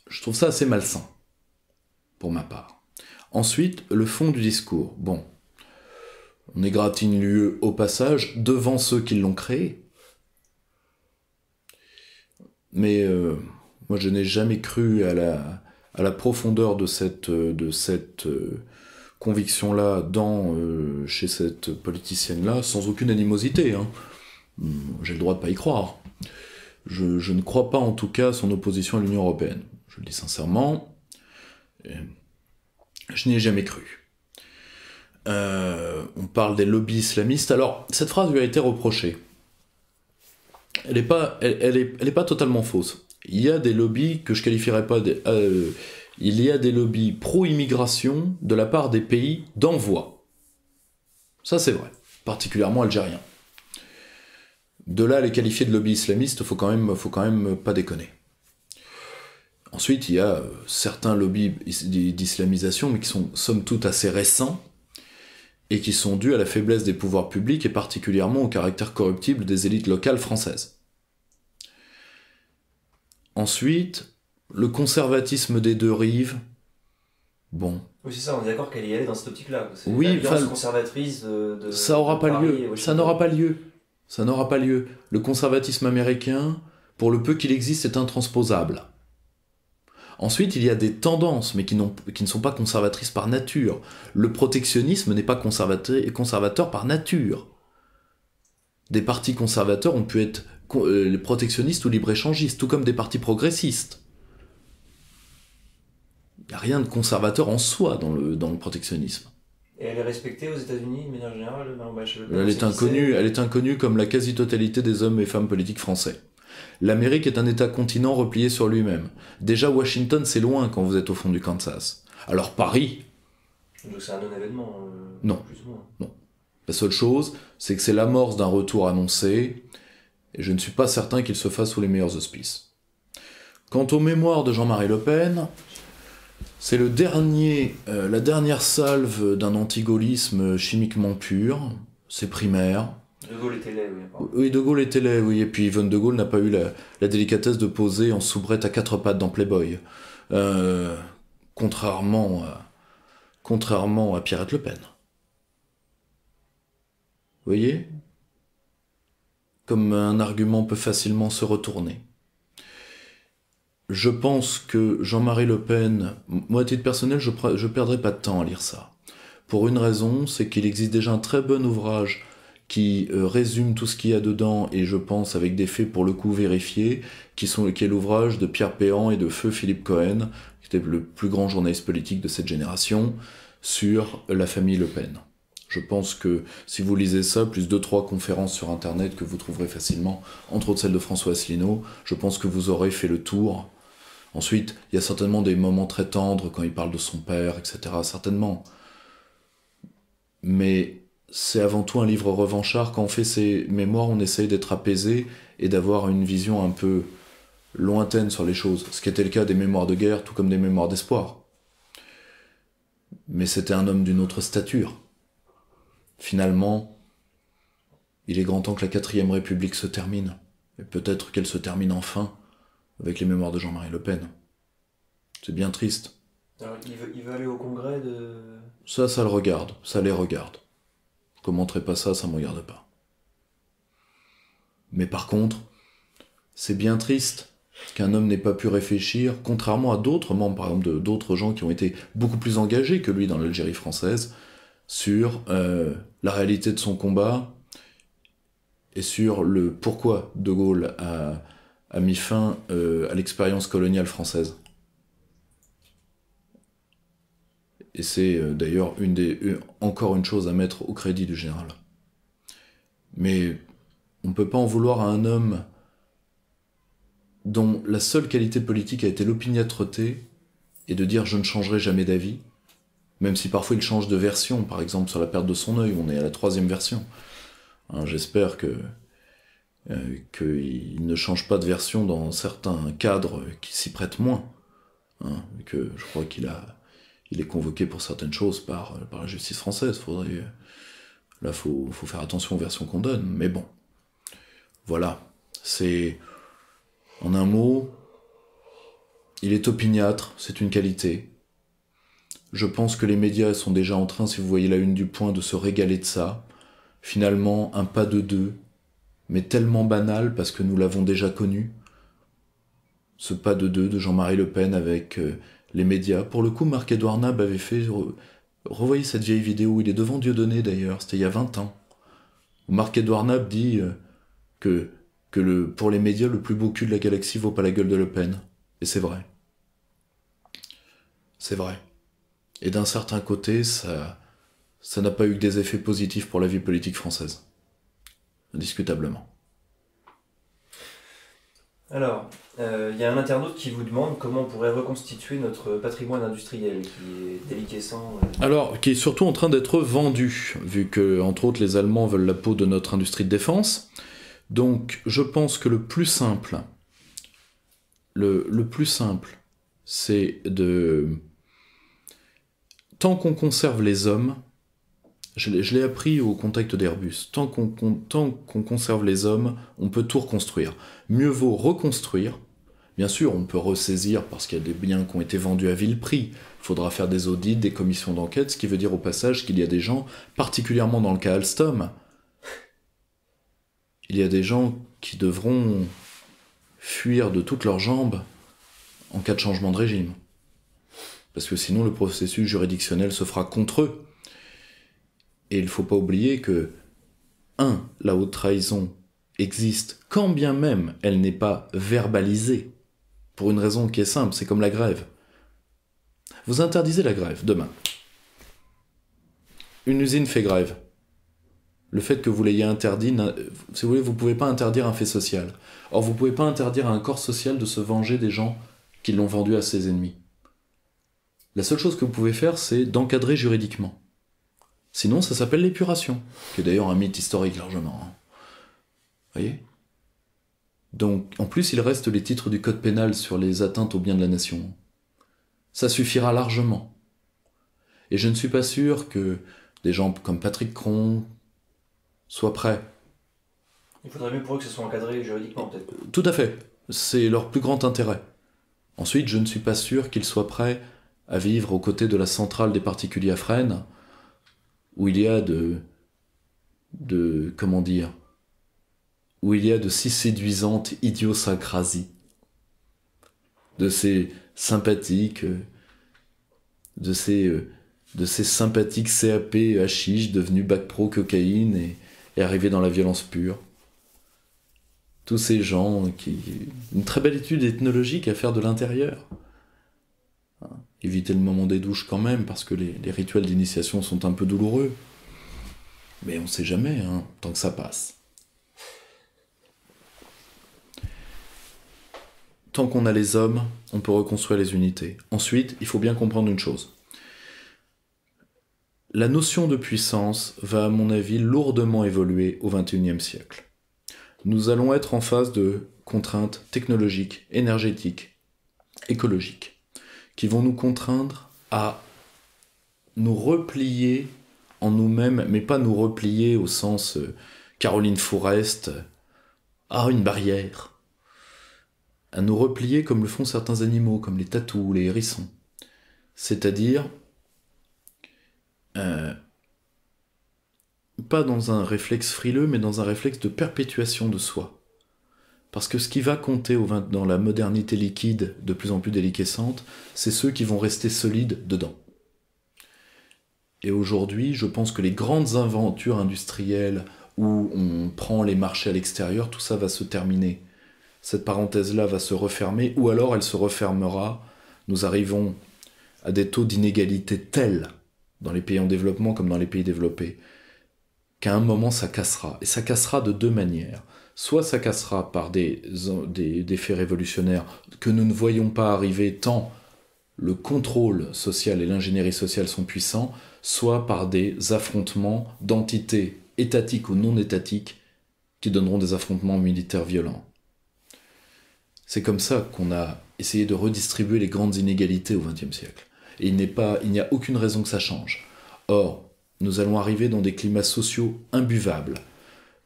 Je trouve ça assez malsain, pour ma part. Ensuite, le fond du discours. Bon, on égratigne l'UE au passage, devant ceux qui l'ont créé. Mais moi, je n'ai jamais cru à la profondeur de cette conviction-là chez cette politicienne-là, sans aucune animosité. Hein. J'ai le droit de pas y croire. Je ne crois pas en tout cas à son opposition à l'Union européenne. Je le dis sincèrement. Je n'y ai jamais cru. On parle des lobbies islamistes. Alors, cette phrase lui a été reprochée. Elle est pas totalement fausse. Il y a des lobbies que je qualifierais pas il y a des lobbies pro-immigration de la part des pays d'envoi. Ça, c'est vrai. Particulièrement algériens. De là à les qualifier de lobby islamiste, faut quand même pas déconner. Ensuite, il y a certains lobbies d'islamisation, mais qui sont somme toute assez récents, et qui sont dus à la faiblesse des pouvoirs publics, et particulièrement au caractère corruptible des élites locales françaises. Ensuite, le conservatisme des deux rives, bon... Oui, c'est ça, on est d'accord qu'elle y allait dans cette optique-là. C'est oui, l'alliance conservatrice de ça n'aura pas lieu. Ça n'aura pas lieu. Ça n'aura pas lieu. Le conservatisme américain, pour le peu qu'il existe, est intransposable. Ensuite, il y a des tendances, mais qui ne sont pas conservatrices par nature. Le protectionnisme n'est pas conservateur par nature. Des partis conservateurs ont pu être protectionnistes ou libre-échangistes, tout comme des partis progressistes. Il n'y a rien de conservateur en soi dans le protectionnisme. Et elle est respectée aux États-Unis de manière générale, elle est inconnue comme la quasi-totalité des hommes et femmes politiques français. L'Amérique est un État-continent replié sur lui-même. Déjà, Washington, c'est loin quand vous êtes au fond du Kansas. Alors Paris... Donc c'est un non-événement non. Plus ou moins. Non. La seule chose, c'est que c'est l'amorce d'un retour annoncé, et je ne suis pas certain qu'il se fasse sous les meilleurs auspices. Quant aux mémoires de Jean-Marie Le Pen... C'est la dernière salve d'un antigaullisme chimiquement pur, c'est primaire. De Gaulle était laid, oui. Oui, De Gaulle était laid, oui, et puis Yvonne de Gaulle n'a pas eu la délicatesse de poser en soubrette à 4 pattes dans Playboy. Contrairement à Pierrette Le Pen. Vous voyez ? Comme un argument peut facilement se retourner. Je pense que Jean-Marie Le Pen, moi à titre personnel, je perdrai pas de temps à lire ça. Pour une raison, c'est qu'il existe déjà un très bon ouvrage qui résume tout ce qu'il y a dedans, et je pense avec des faits pour le coup vérifiés, qui est l'ouvrage de Pierre Péan et de Feu Philippe Cohen, qui était le plus grand journaliste politique de cette génération, sur la famille Le Pen. Je pense que si vous lisez ça, plus 2-3 conférences sur internet que vous trouverez facilement, entre autres celle de François Asselineau, je pense que vous aurez fait le tour. Ensuite, il y a certainement des moments très tendres quand il parle de son père, etc. Certainement. Mais c'est avant tout un livre revanchard. Quand on fait ses mémoires, on essaye d'être apaisé et d'avoir une vision un peu lointaine sur les choses. Ce qui était le cas des mémoires de guerre, tout comme des mémoires d'espoir. Mais c'était un homme d'une autre stature. Finalement, il est grand temps que la 4ème République se termine. Et peut-être qu'elle se termine enfin avec les mémoires de Jean-Marie Le Pen. C'est bien triste. Alors, il veut aller au congrès de... Ça le regarde, ça les regarde. Je commenterai pas ça me regarde pas. Mais par contre, c'est bien triste qu'un homme n'ait pas pu réfléchir, contrairement à d'autres membres, par exemple, d'autres gens qui ont été beaucoup plus engagés que lui dans l'Algérie française, sur la réalité de son combat et sur le pourquoi De Gaulle a mis fin à l'expérience coloniale française. Et c'est d'ailleurs encore une chose à mettre au crédit du général. Mais on ne peut pas en vouloir à un homme dont la seule qualité politique a été l'opiniâtreté et de dire « je ne changerai jamais d'avis », même si parfois il change de version, par exemple sur la perte de son œil, on est à la 3e version. Hein, j'espère qu'il ne change pas de version dans certains cadres qui s'y prêtent moins. Hein, que je crois qu'il est convoqué pour certaines choses par la justice française. Là, faut faire attention aux versions qu'on donne. Mais bon, voilà. C'est, en un mot, il est opiniâtre, c'est une qualité. Je pense que les médias sont déjà en train, si vous voyez la une du Point, de se régaler de ça. Finalement, un pas de deux, mais tellement banal parce que nous l'avons déjà connu. Ce pas de deux de Jean-Marie Le Pen avec les médias. Pour le coup, Marc-Édouard Nab avait fait... Revoyez cette vieille vidéo, il est devant Dieudonné d'ailleurs, c'était il y a 20 ans. Où Marc-Édouard Nab dit que pour les médias, le plus beau cul de la galaxie vaut pas la gueule de Le Pen. Et c'est vrai. C'est vrai. Et d'un certain côté, ça n'a pas eu que des effets positifs pour la vie politique française. Indiscutablement. Alors, il y a un internaute qui vous demande comment on pourrait reconstituer notre patrimoine industriel qui est déliquescent. Alors, qui est surtout en train d'être vendu, vu que, entre autres, les Allemands veulent la peau de notre industrie de défense. Donc, je pense que le plus simple, c'est de... Tant qu'on conserve les hommes, je l'ai appris au contact d'Airbus, tant qu'on conserve les hommes, on peut tout reconstruire. Mieux vaut reconstruire. Bien sûr, on peut ressaisir parce qu'il y a des biens qui ont été vendus à vil prix. Il faudra faire des audits, des commissions d'enquête, ce qui veut dire au passage qu'il y a des gens, particulièrement dans le cas Alstom, il y a des gens qui devront fuir de toutes leurs jambes en cas de changement de régime. Parce que sinon, le processus juridictionnel se fera contre eux. Et il ne faut pas oublier que, la haute trahison existe, quand bien même elle n'est pas verbalisée, pour une raison qui est simple, c'est comme la grève. Vous interdisez la grève, demain. Une usine fait grève. Le fait que vous l'ayez interdit, si vous voulez, vous ne pouvez pas interdire un fait social. Or, vous ne pouvez pas interdire à un corps social de se venger des gens qui l'ont vendu à ses ennemis. La seule chose que vous pouvez faire, c'est d'encadrer juridiquement. Sinon, ça s'appelle l'épuration, qui est d'ailleurs un mythe historique largement. Hein. Voyez ? Donc, en plus, il reste les titres du code pénal sur les atteintes aux biens de la nation. Ça suffira largement. Et je ne suis pas sûr que des gens comme Patrick Cron soient prêts. Il faudrait mieux pour eux que ce soit encadré juridiquement, peut-être. Tout à fait. C'est leur plus grand intérêt. Ensuite, je ne suis pas sûr qu'ils soient prêts à vivre aux côtés de la centrale des particuliers à Fresnes, où il y a où il y a de si séduisantes idiosyncrasies, de ces sympathiques, de ces sympathiques CAP hashish devenus bac pro cocaïne et arrivés dans la violence pure. Tous ces gens une très belle étude ethnologique à faire de l'intérieur. Éviter le moment des douches quand même, parce que les rituels d'initiation sont un peu douloureux. Mais on sait jamais, hein, tant que ça passe. Tant qu'on a les hommes, on peut reconstruire les unités. Ensuite, il faut bien comprendre une chose. La notion de puissance va, à mon avis, lourdement évoluer au XXIe siècle. Nous allons être en face de contraintes technologiques, énergétiques, écologiques, qui vont nous contraindre à nous replier en nous-mêmes, mais pas nous replier au sens Caroline Fourest, à une barrière, à nous replier comme le font certains animaux, comme les tatous ou les hérissons. C'est-à-dire, pas dans un réflexe frileux, mais dans un réflexe de perpétuation de soi. Parce que ce qui va compter dans la modernité liquide, de plus en plus déliquescente, c'est ceux qui vont rester solides dedans. Et aujourd'hui, je pense que les grandes aventures industrielles où on prend les marchés à l'extérieur, tout ça va se terminer. Cette parenthèse-là va se refermer, ou alors elle se refermera. Nous arrivons à des taux d'inégalité tels, dans les pays en développement comme dans les pays développés, qu'à un moment ça cassera. Et ça cassera de deux manières. Soit ça cassera par des faits révolutionnaires que nous ne voyons pas arriver tant le contrôle social et l'ingénierie sociale sont puissants, soit par des affrontements d'entités étatiques ou non étatiques qui donneront des affrontements militaires violents. C'est comme ça qu'on a essayé de redistribuer les grandes inégalités au XXe siècle. Et il n'y a aucune raison que ça change. Or, nous allons arriver dans des climats sociaux imbuvables,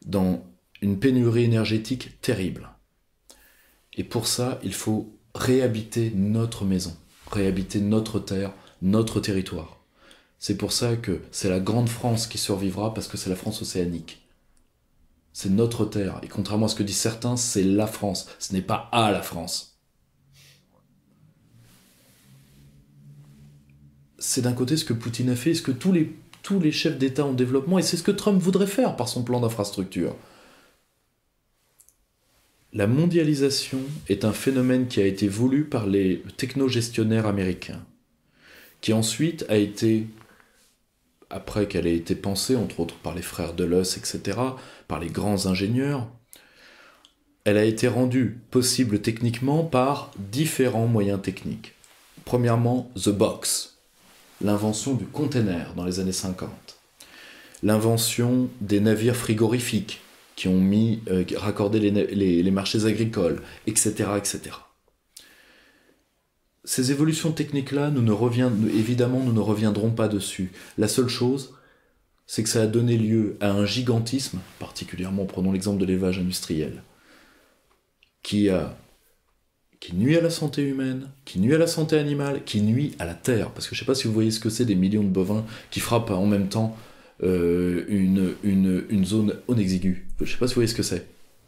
dans une pénurie énergétique terrible. Et pour ça, il faut réhabiter notre maison, réhabiter notre terre, notre territoire. C'est pour ça que c'est la grande France qui survivra, parce que c'est la France océanique. C'est notre terre. Et contrairement à ce que disent certains, c'est la France. Ce n'est pas à la France. C'est d'un côté ce que Poutine a fait, ce que tous les chefs d'État en développement, et c'est ce que Trump voudrait faire par son plan d'infrastructure. La mondialisation est un phénomène qui a été voulu par les technogestionnaires américains, qui ensuite a été, après qu'elle ait été pensée, entre autres par les frères Dulles, etc., par les grands ingénieurs, elle a été rendue possible techniquement par différents moyens techniques. Premièrement, The Box, l'invention du container dans les années 50. L'invention des navires frigorifiques qui ont raccordé les marchés agricoles, etc., etc. Ces évolutions techniques-là, évidemment, nous ne reviendrons pas dessus. La seule chose, c'est que ça a donné lieu à un gigantisme, particulièrement, prenons l'exemple de l'élevage industriel, qui nuit à la santé humaine, qui nuit à la santé animale, qui nuit à la terre. Parce que je ne sais pas si vous voyez ce que c'est des millions de bovins qui frappent en même temps une zone onexiguë. Je ne sais pas si vous voyez ce que c'est.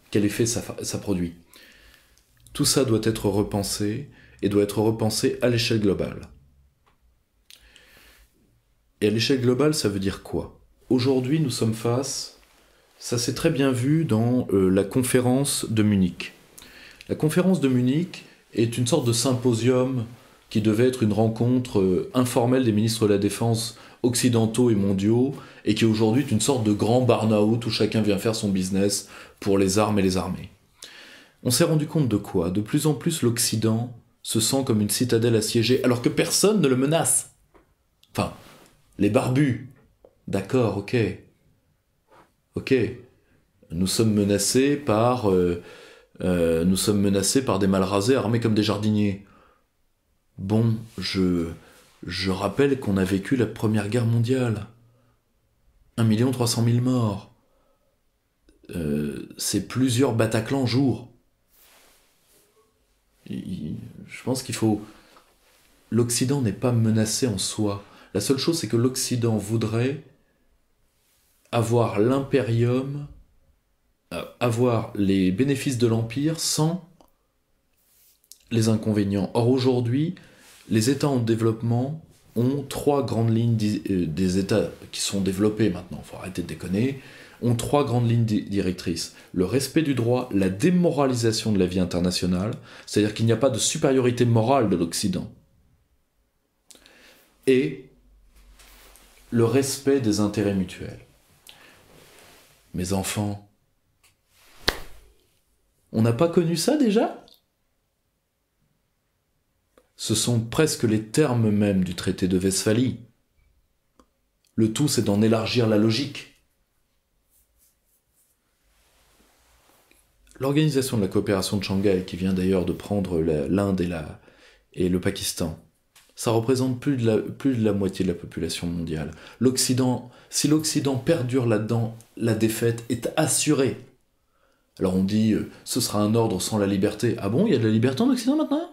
Quel effet ça produit. Tout ça doit être repensé, et doit être repensé à l'échelle globale. Et à l'échelle globale, ça veut dire quoi ? Aujourd'hui, nous sommes face, ça s'est très bien vu dans la conférence de Munich. La conférence de Munich est une sorte de symposium qui devait être une rencontre informelle des ministres de la Défense occidentaux et mondiaux, et qui aujourd'hui est une sorte de grand burn-out où chacun vient faire son business pour les armes et les armées. On s'est rendu compte de quoi ? De plus en plus, l'Occident se sent comme une citadelle assiégée, alors que personne ne le menace. Enfin, les barbus, d'accord, ok. Nous sommes menacés par des mal rasés armés comme des jardiniers. Bon, je rappelle qu'on a vécu la Première Guerre mondiale. 1 300 000 morts. C'est plusieurs Bataclan jour. Je pense qu'il faut... L'Occident n'est pas menacé en soi. La seule chose, c'est que l'Occident voudrait avoir l'impérium, avoir les bénéfices de l'Empire sans les inconvénients. Or, aujourd'hui, les États en développement ont 3 grandes lignes, des États qui sont développés maintenant, il faut arrêter de déconner, ont 3 grandes lignes directrices. Le respect du droit, la démoralisation de la vie internationale, c'est-à-dire qu'il n'y a pas de supériorité morale de l'Occident, et le respect des intérêts mutuels. Mes enfants, on n'a pas connu ça déjà ? Ce sont presque les termes mêmes du traité de Westphalie. Le tout, c'est d'en élargir la logique. L'Organisation de la coopération de Shanghai, qui vient d'ailleurs de prendre l'Inde et le Pakistan, ça représente plus de la moitié de la population mondiale. Si l'Occident perdure là-dedans, la défaite est assurée. Alors on dit, ce sera un ordre sans la liberté. Ah bon, il y a de la liberté en Occident maintenant?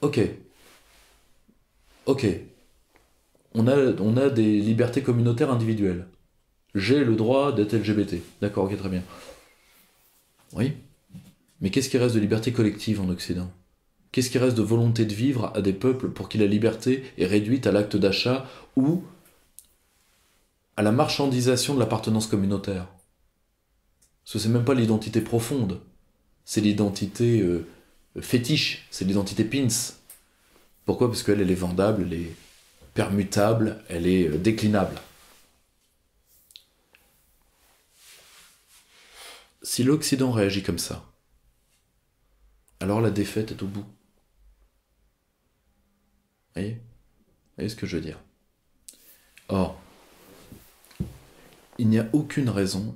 Ok, ok. On a des libertés communautaires individuelles. J'ai le droit d'être LGBT. D'accord, ok, très bien. Oui. Mais qu'est-ce qui reste de liberté collective en Occident? Qu'est-ce qui reste de volonté de vivre à des peuples pour qui la liberté est réduite à l'acte d'achat ou à la marchandisation de l'appartenance communautaire? Parce que c'est même pas l'identité profonde, c'est l'identité fétiche, c'est l'identité pins. Pourquoi? Parce qu'elle est vendable, elle est permutable, elle est déclinable. Si l'Occident réagit comme ça, alors la défaite est au bout. Vous voyez ce que je veux dire? Or, il n'y a aucune raison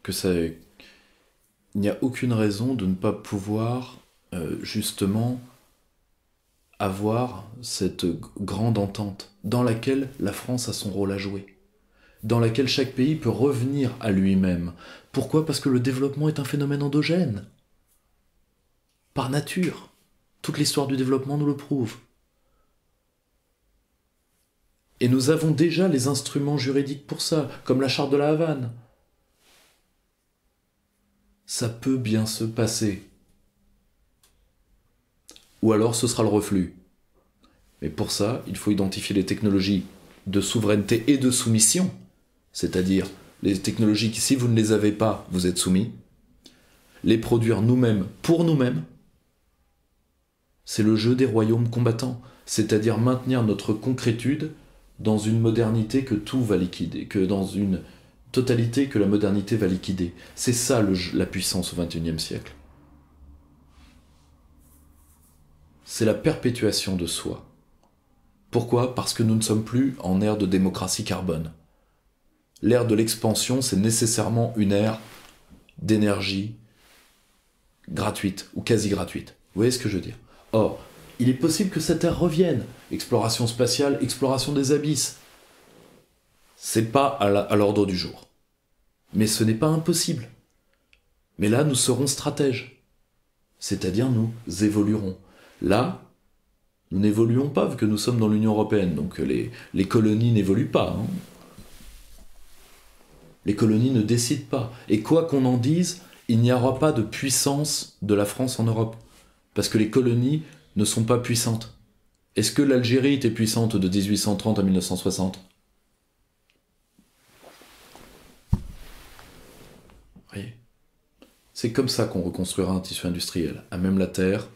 que ça... Il n'y a aucune raison de ne pas pouvoir, justement, avoir cette grande entente dans laquelle la France a son rôle à jouer, dans laquelle chaque pays peut revenir à lui-même. Pourquoi? Parce que le développement est un phénomène endogène. Par nature. Toute l'histoire du développement nous le prouve. Et nous avons déjà les instruments juridiques pour ça, comme la Charte de la Havane. Ça peut bien se passer. Ou alors ce sera le reflux. Mais pour ça, il faut identifier les technologies de souveraineté et de soumission, c'est-à-dire les technologies qui, si vous ne les avez pas, vous êtes soumis, les produire nous-mêmes pour nous-mêmes. C'est le jeu des royaumes combattants, c'est-à-dire maintenir notre concrétude dans une modernité que tout va liquider, que dans une totalité que la modernité va liquider. C'est ça la puissance au XXIe siècle. C'est la perpétuation de soi. Pourquoi? Parce que nous ne sommes plus en ère de démocratie carbone. L'ère de l'expansion, c'est nécessairement une ère d'énergie gratuite ou quasi gratuite. Vous voyez ce que je veux dire? Or, il est possible que cette ère revienne. Exploration spatiale, exploration des abysses. C'est pas à l'ordre du jour. Mais ce n'est pas impossible. Mais là, nous serons stratèges. C'est-à-dire, nous évoluerons. Là, nous n'évoluons pas vu que nous sommes dans l'Union européenne. Donc les colonies n'évoluent pas. Hein. Les colonies ne décident pas. Et quoi qu'on en dise, il n'y aura pas de puissance de la France en Europe. Parce que les colonies ne sont pas puissantes. Est-ce que l'Algérie était puissante de 1830 à 1960? Voyez. C'est comme ça qu'on reconstruira un tissu industriel, à même la terre,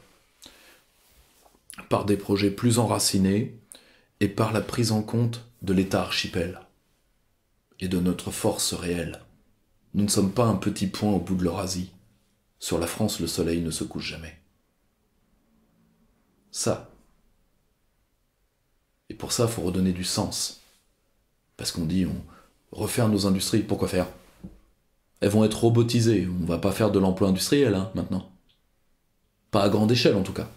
par des projets plus enracinés et par la prise en compte de l'État archipel et de notre force réelle. Nous ne sommes pas un petit point au bout de l'Eurasie. Sur la France, le soleil ne se couche jamais. Ça. Et pour ça, il faut redonner du sens. Parce qu'on dit, refaire nos industries, pourquoi faire? Elles vont être robotisées, on va pas faire de l'emploi industriel, hein, maintenant. Pas à grande échelle, en tout cas.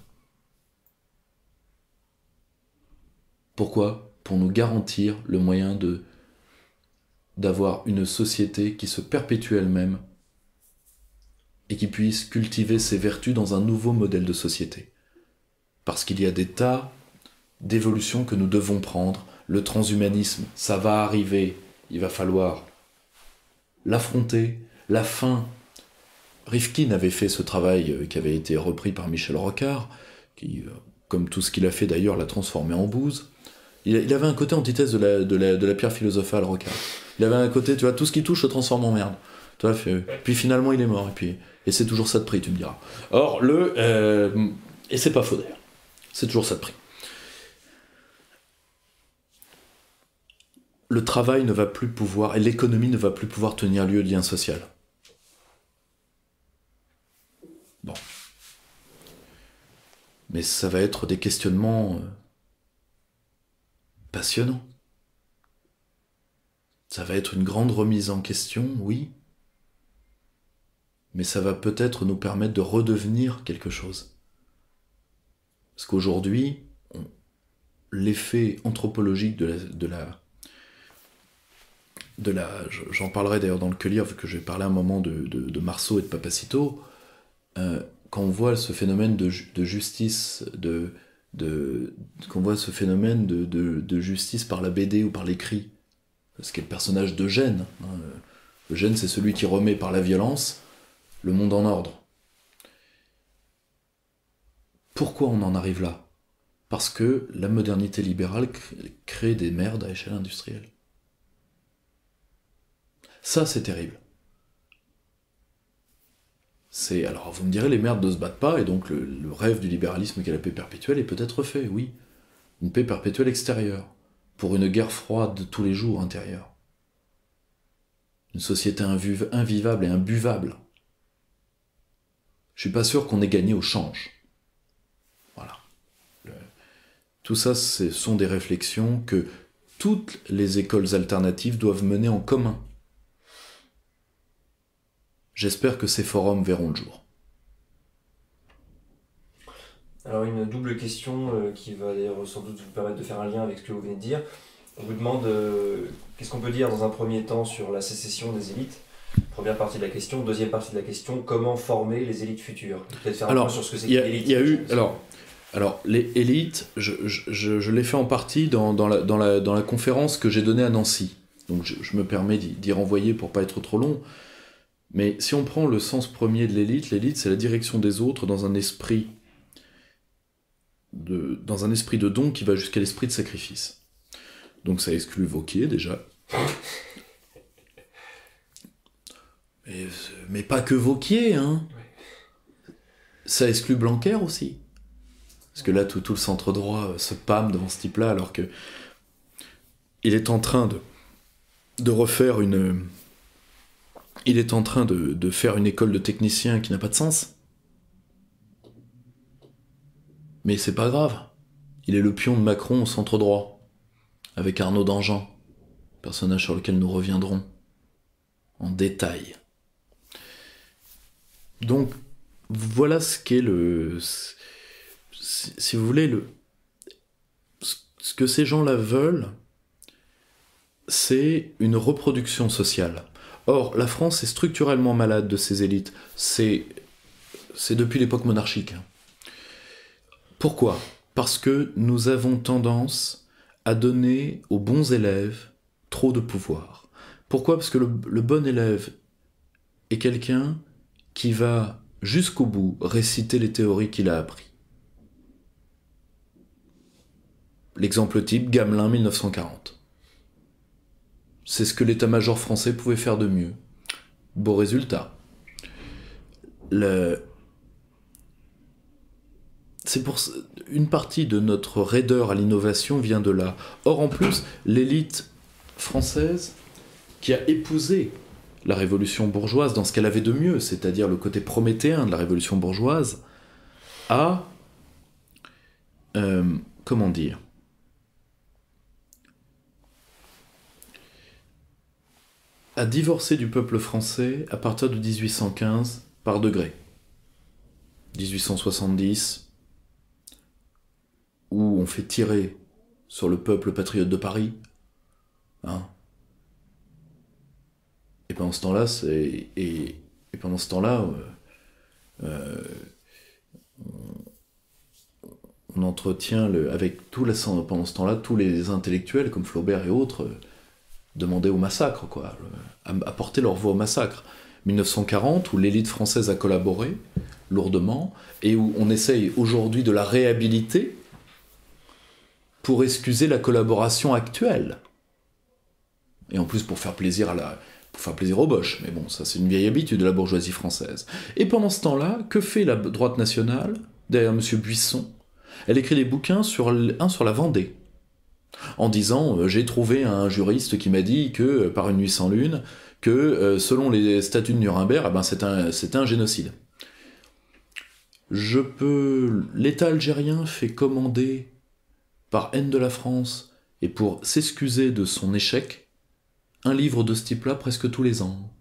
Pourquoi? Pour nous garantir le moyen d'avoir une société qui se perpétue elle-même et qui puisse cultiver ses vertus dans un nouveau modèle de société. Parce qu'il y a des tas d'évolutions que nous devons prendre. Le transhumanisme, ça va arriver. Il va falloir l'affronter. La fin. Rifkin avait fait ce travail qui avait été repris par Michel Rocard, qui, comme tout ce qu'il a fait d'ailleurs, l'a transformé en bouse. Il avait un côté antithèse de la pierre philosophale, Rocard. Il avait un côté, tu vois, tout ce qui touche se transforme en merde. Tu vois, puis finalement il est mort, et c'est toujours ça de prix, tu me diras. Or, et c'est pas faux d'ailleurs, c'est toujours ça de prix. Le travail ne va plus pouvoir, et l'économie ne va plus pouvoir tenir lieu de lien social. Bon. Mais ça va être des questionnements passionnants. Ça va être une grande remise en question, oui. Mais ça va peut-être nous permettre de redevenir quelque chose. Parce qu'aujourd'hui, l'effet anthropologique de j'en parlerai d'ailleurs dans le Que lire, vu que j'ai parlé un moment de Marceau et de Papacito, quand on voit ce phénomène de justice, qu'on voit ce phénomène de justice par la BD ou par l'écrit, ce qui est le personnage d'Eugène. Eugène, c'est celui qui remet par la violence le monde en ordre. Pourquoi on en arrive là ? Parce que la modernité libérale crée des merdes à échelle industrielle. Ça, c'est terrible. Alors, vous me direz, les merdes ne se battent pas, et donc le rêve du libéralisme qui est la paix perpétuelle est peut-être fait, oui. Une paix perpétuelle extérieure, pour une guerre froide de tous les jours intérieure. Une société invivable et imbuvable. Je suis pas sûr qu'on ait gagné au change. Voilà. Tout ça, ce sont des réflexions que toutes les écoles alternatives doivent mener en commun. J'espère que ces forums verront le jour. Alors une double question qui va d'ailleurs sans doute vous permettre de faire un lien avec ce que vous venez de dire. On vous demande qu'est-ce qu'on peut dire dans un premier temps sur la sécession des élites. Première partie de la question. Deuxième partie de la question, comment former les élites futures. Peut-être faire un point sur ce que c'est qu'une élite. Il y a eu... Alors, les élites, je l'ai fait en partie dans la conférence que j'ai donnée à Nancy. Donc je me permets d'y renvoyer pour pas être trop long. Mais si on prend le sens premier de l'élite, c'est la direction des autres dans un esprit de don qui va jusqu'à l'esprit de sacrifice. Donc ça exclut Vauquier déjà. Mais pas que Vauquier, hein. Ça exclut Blanquer aussi. Parce que là, tout le centre droit se pâme devant ce type-là, alors que il est en train de refaire une... Il est en train de faire une école de techniciens qui n'a pas de sens. Mais c'est pas grave. Il est le pion de Macron au centre droit, avec Arnaud Danjean, personnage sur lequel nous reviendrons en détail. Donc, voilà ce qu'est si vous voulez, ce que ces gens-là veulent, c'est une reproduction sociale. Or, la France est structurellement malade de ses élites. C'est depuis l'époque monarchique. Pourquoi ? Parce que nous avons tendance à donner aux bons élèves trop de pouvoir. Pourquoi ? Parce que le bon élève est quelqu'un qui va jusqu'au bout réciter les théories qu'il a appris. L'exemple type, Gamelin 1940. C'est ce que l'état-major français pouvait faire de mieux. Beau résultat. C'est pour une partie de notre raideur à l'innovation vient de là. Or, en plus, l'élite française qui a épousé la révolution bourgeoise dans ce qu'elle avait de mieux, c'est-à-dire le côté prométhéen de la révolution bourgeoise, a... comment dire ? A divorcé du peuple français à partir de 1815 par degrés. 1870, où on fait tirer sur le peuple patriote de Paris. Hein. Et pendant ce temps-là, on entretient avec pendant ce temps-là, tous les intellectuels comme Flaubert et autres demandaient au massacre, quoi, apporter leur voix au massacre. 1940, où l'élite française a collaboré lourdement, et où on essaye aujourd'hui de la réhabiliter pour excuser la collaboration actuelle. Et en plus pour faire plaisir aux Boches. Mais bon, ça c'est une vieille habitude de la bourgeoisie française. Et pendant ce temps-là, que fait la droite nationale, derrière M. Buisson ? Elle écrit des bouquins sur la Vendée, en disant j'ai trouvé un juriste qui m'a dit que, par une nuit sans lune, que selon les statuts de Nuremberg, c'était un génocide. L'État algérien fait commander par haine de la France et pour s'excuser de son échec, un livre de ce type-là presque tous les ans.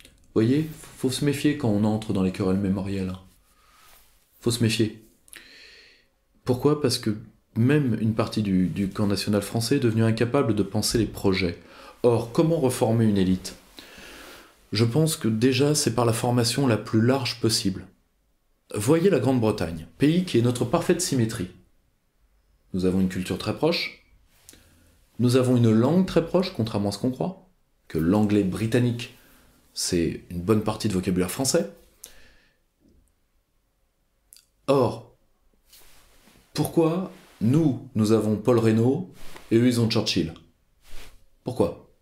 Vous voyez, faut se méfier quand on entre dans les querelles mémorielles. Faut se méfier. Pourquoi ? Parce que même une partie du camp national français est devenue incapable de penser les projets. Or, comment reformer une élite ? Je pense que déjà, c'est par la formation la plus large possible. Voyez la Grande-Bretagne, pays qui est notre parfaite symétrie. Nous avons une culture très proche, nous avons une langue très proche, contrairement à ce qu'on croit, que l'anglais britannique, c'est une bonne partie de vocabulaire français. Or, pourquoi nous avons Paul Reynaud et eux, ils ont Churchill ? Pourquoi ?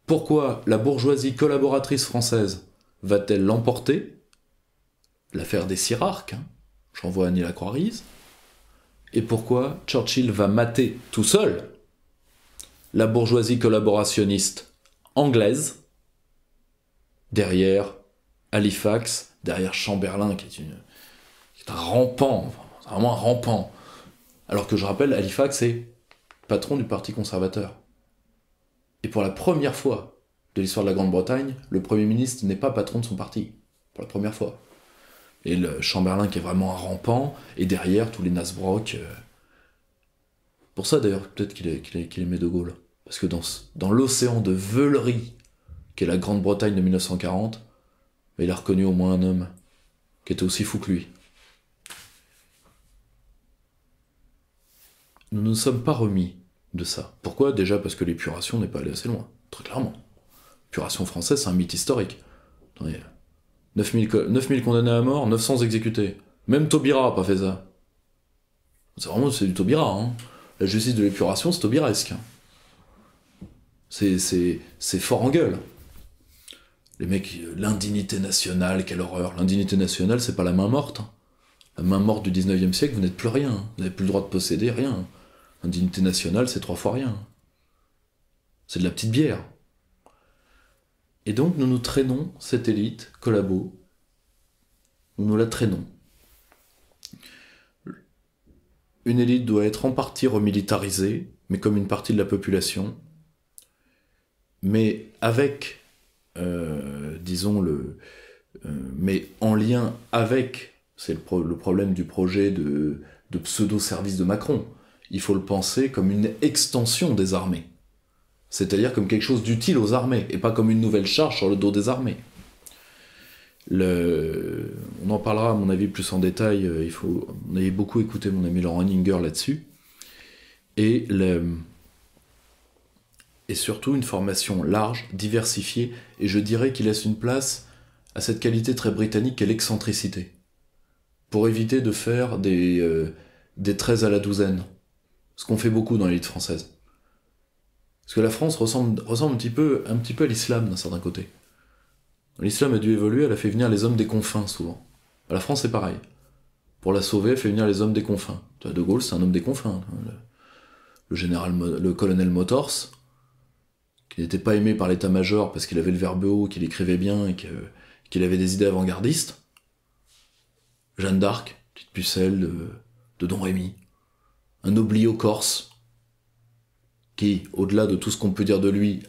Pourquoi la bourgeoisie collaboratrice française va-t-elle l'emporter ? L'affaire des Sirarques, je renvoie Annie Lacroix-Rise. Et pourquoi Churchill va mater tout seul la bourgeoisie collaborationniste anglaise derrière Halifax, derrière Chamberlain, qui est un rampant, vraiment un rampant. Alors que je rappelle, Halifax est patron du Parti conservateur. Et pour la première fois de l'histoire de la Grande-Bretagne, le Premier ministre n'est pas patron de son parti. Pour la première fois. Et le Chamberlain qui est vraiment un rampant, et derrière tous les Nasbrock. Pour ça d'ailleurs, peut-être qu'il aimait De Gaulle. Parce que dans l'océan de veulerie qu'est la Grande-Bretagne de 1940, il a reconnu au moins un homme qui était aussi fou que lui. Nous ne nous sommes pas remis de ça. Pourquoi ? Déjà parce que l'épuration n'est pas allée assez loin, très clairement. L'épuration française, c'est un mythe historique. Attendez, 9000 condamnés à mort, 900 exécutés. Même Taubira n'a pas fait ça. C'est du Taubira, hein. La justice de l'épuration, c'est taubiresque. C'est fort en gueule. Les mecs, l'indignité nationale, quelle horreur. L'indignité nationale, c'est pas la main morte. La main morte du 19e siècle, vous n'êtes plus rien. Vous n'avez plus le droit de posséder rien. L'indignité nationale, c'est 3 fois rien. C'est de la petite bière. Et donc, nous traînons cette élite, collabo. Nous la traînons. Une élite doit être en partie remilitarisée, mais comme une partie de la population. Mais avec, mais en lien avec, c'est le problème du projet de pseudo-service de Macron. Il faut le penser comme une extension des armées. C'est-à-dire comme quelque chose d'utile aux armées, et pas comme une nouvelle charge sur le dos des armées. On en parlera à mon avis plus en détail, on avait beaucoup écouté mon ami Laurent Henninger là-dessus. Et surtout une formation large, diversifiée, et je dirais qu'il laisse une place à cette qualité très britannique qu'est l'excentricité, pour éviter de faire des 13 à la douzaine, ce qu'on fait beaucoup dans l'élite française. Parce que la France ressemble un petit peu à l'islam d'un certain côté. L'islam a dû évoluer, elle a fait venir les hommes des confins souvent. La France c'est pareil. Pour la sauver, elle fait venir les hommes des confins. De Gaulle c'est un homme des confins. Le colonel Motors, qui n'était pas aimé par l'état-major parce qu'il avait le verbe haut, qu'il écrivait bien et qu'il avait des idées avant-gardistes. Jeanne d'Arc, petite pucelle de Don Rémy. Un oblio corse, qui, au-delà de tout ce qu'on peut dire de lui,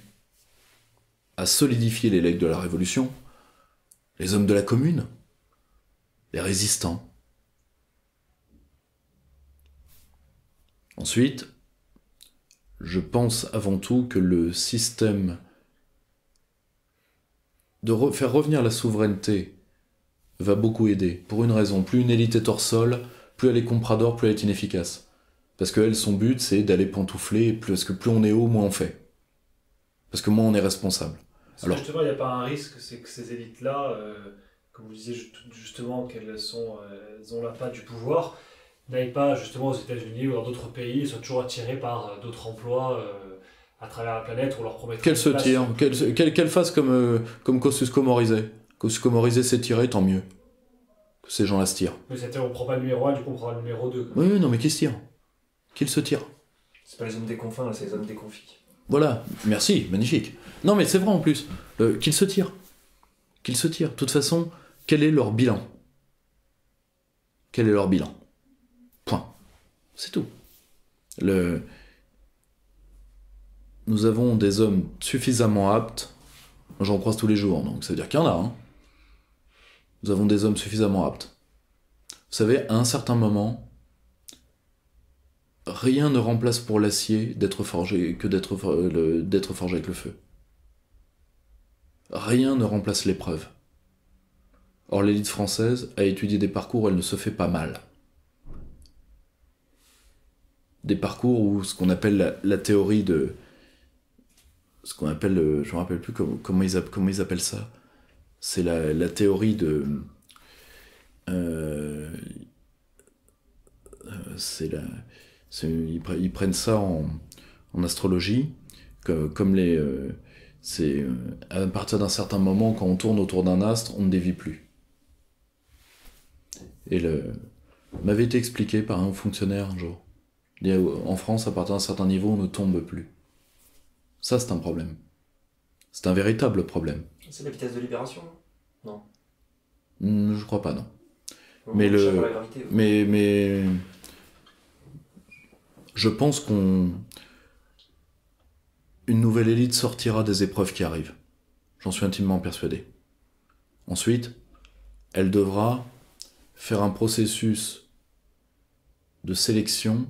a solidifié les legs de la Révolution, les hommes de la Commune, les résistants. Ensuite, je pense avant tout que le système de faire revenir la souveraineté va beaucoup aider, pour une raison. Plus une élite est hors sol, plus elle est comprador, plus elle est inefficace. Parce que elle, son but, c'est d'aller pantoufler, parce que plus on est haut, moins on fait. Parce que moins on est responsable. Alors, justement, il n'y a pas un risque, c'est que ces élites-là, comme vous disiez justement qu'elles ont la patte du pouvoir, n'aillent pas justement aux États-Unis ou dans d'autres pays, ils sont toujours attirés par d'autres emplois à travers la planète où on leur promet. Qu'elles se tirent, qu'elles fassent comme Kosciusko Morizet. Kosciusko Morizet s'est tiré, tant mieux. Que ces gens-là se tirent. Mais c'était, on prend pas le numéro 1, du coup on prend le numéro 2. Oui, non, mais qui se tire ? Qu'ils se tirent. C'est pas les hommes des confins, là, c'est les hommes des confits. Voilà, merci, magnifique. Non, mais c'est vrai en plus. Qu'ils se tirent. Qu'ils se tirent. De toute façon, quel est leur bilan ? Quel est leur bilan ? Point. C'est tout. Nous avons des hommes suffisamment aptes. J'en croise tous les jours, donc ça veut dire qu'il y en a. Hein. Nous avons des hommes suffisamment aptes. Vous savez, à un certain moment, rien ne remplace pour l'acier d'être forgé avec le feu. Rien ne remplace l'épreuve. Or, l'élite française a étudié des parcours où elle ne se fait pas mal. Des parcours où ce qu'on appelle la théorie de... Ce qu'on appelle... je ne me rappelle plus comment ils appellent ça. C'est la théorie de... ils prennent ça en astrologie, comme les... à partir d'un certain moment, quand on tourne autour d'un astre, on ne dévie plus. Et m'avait été expliqué par un fonctionnaire un jour. En France, à partir d'un certain niveau, on ne tombe plus. Ça, c'est un problème. C'est un véritable problème. C'est la vitesse de libération, non? Je crois pas, non. Mais la gravité, mais je pense qu'une nouvelle élite sortira des épreuves qui arrivent. J'en suis intimement persuadé. Ensuite, elle devra faire un processus de sélection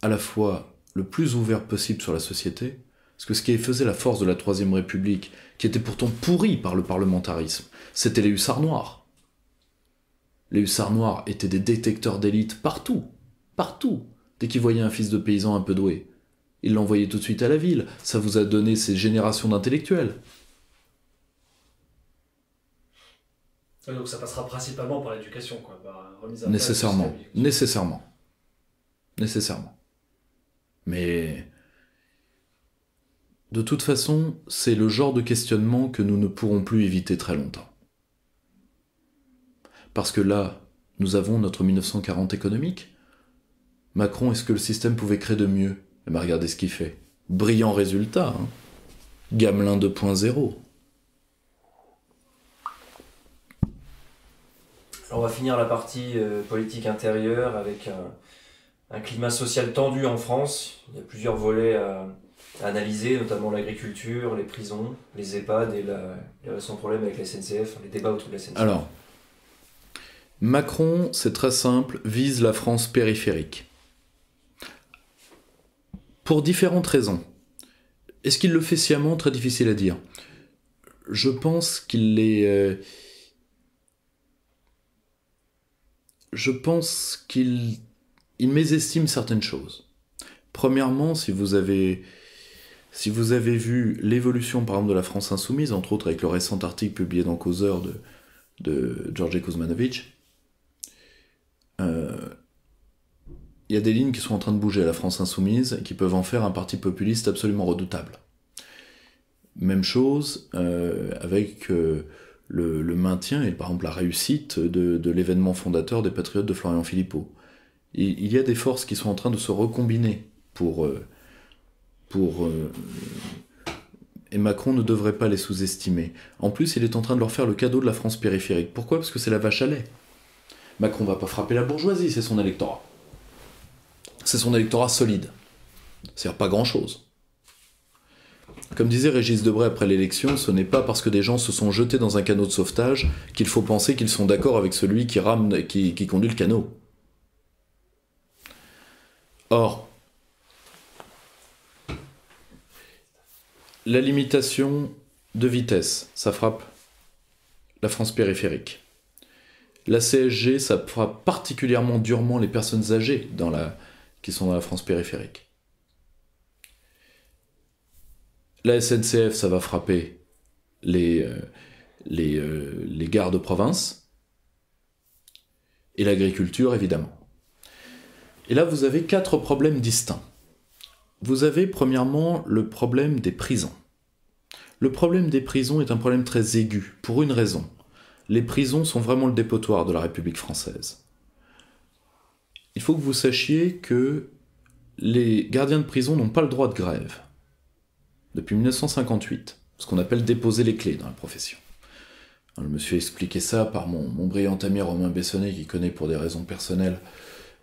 à la fois le plus ouvert possible sur la société, parce que ce qui faisait la force de la Troisième République, qui était pourtant pourrie par le parlementarisme, c'était les hussards noirs. Les hussards noirs étaient des détecteurs d'élite partout. Dès qu'ils voyaient un fils de paysan un peu doué, ils l'envoyaient tout de suite à la ville. Ça vous a donné ces générations d'intellectuels. Donc ça passera principalement par l'éducation, quoi. Remise à Nécessairement. Mais de toute façon, c'est le genre de questionnement que nous ne pourrons plus éviter très longtemps. Parce que là, nous avons notre 1940 économique. Macron, est-ce que le système pouvait créer de mieux? Eh bien, regardez ce qu'il fait. Brillant résultat, hein. Gamelin 2.0. Alors on va finir la partie politique intérieure avec un climat social tendu en France. Il y a plusieurs volets à analyser, notamment l'agriculture, les prisons, les EHPAD et les récents problèmes avec la SNCF, les débats autour de la SNCF. Alors, Macron, c'est très simple, vise la France périphérique. Pour différentes raisons. Est-ce qu'il le fait sciemment? Très difficile à dire. Je pense qu'il est... Je pense qu'il mésestime certaines choses. Premièrement, si vous avez vu l'évolution, par exemple, de la France insoumise, entre autres avec le récent article publié dans Causeur de Georges Kuzmanovic, il y a des lignes qui sont en train de bouger à la France insoumise et qui peuvent en faire un parti populiste absolument redoutable. Même chose avec le maintien et par exemple la réussite de l'événement fondateur des Patriotes de Florian Philippot. Il y a des forces qui sont en train de se recombiner et Macron ne devrait pas les sous-estimer. En plus, il est en train de leur faire le cadeau de la France périphérique. Pourquoi? Parce que c'est la vache à lait. Macron va pas frapper la bourgeoisie, c'est son électorat. C'est son électorat solide. C'est-à-dire pas grand-chose. Comme disait Régis Debray après l'élection, ce n'est pas parce que des gens se sont jetés dans un canot de sauvetage qu'il faut penser qu'ils sont d'accord avec celui qui conduit le canot. Or, la limitation de vitesse, ça frappe la France périphérique. La CSG, ça frappe particulièrement durement les personnes âgées qui sont dans la France périphérique. La SNCF, ça va frapper les gares de province. Et l'agriculture, évidemment. Et là, vous avez 4 problèmes distincts. Vous avez, premièrement, le problème des prisons. Le problème des prisons est un problème très aigu, pour une raison. Les prisons sont vraiment le dépotoir de la République française. Il faut que vous sachiez que les gardiens de prison n'ont pas le droit de grève. Depuis 1958, ce qu'on appelle déposer les clés dans la profession. Alors, je me suis expliqué ça par mon brillant ami Romain Bessonnet, qui connaît pour des raisons personnelles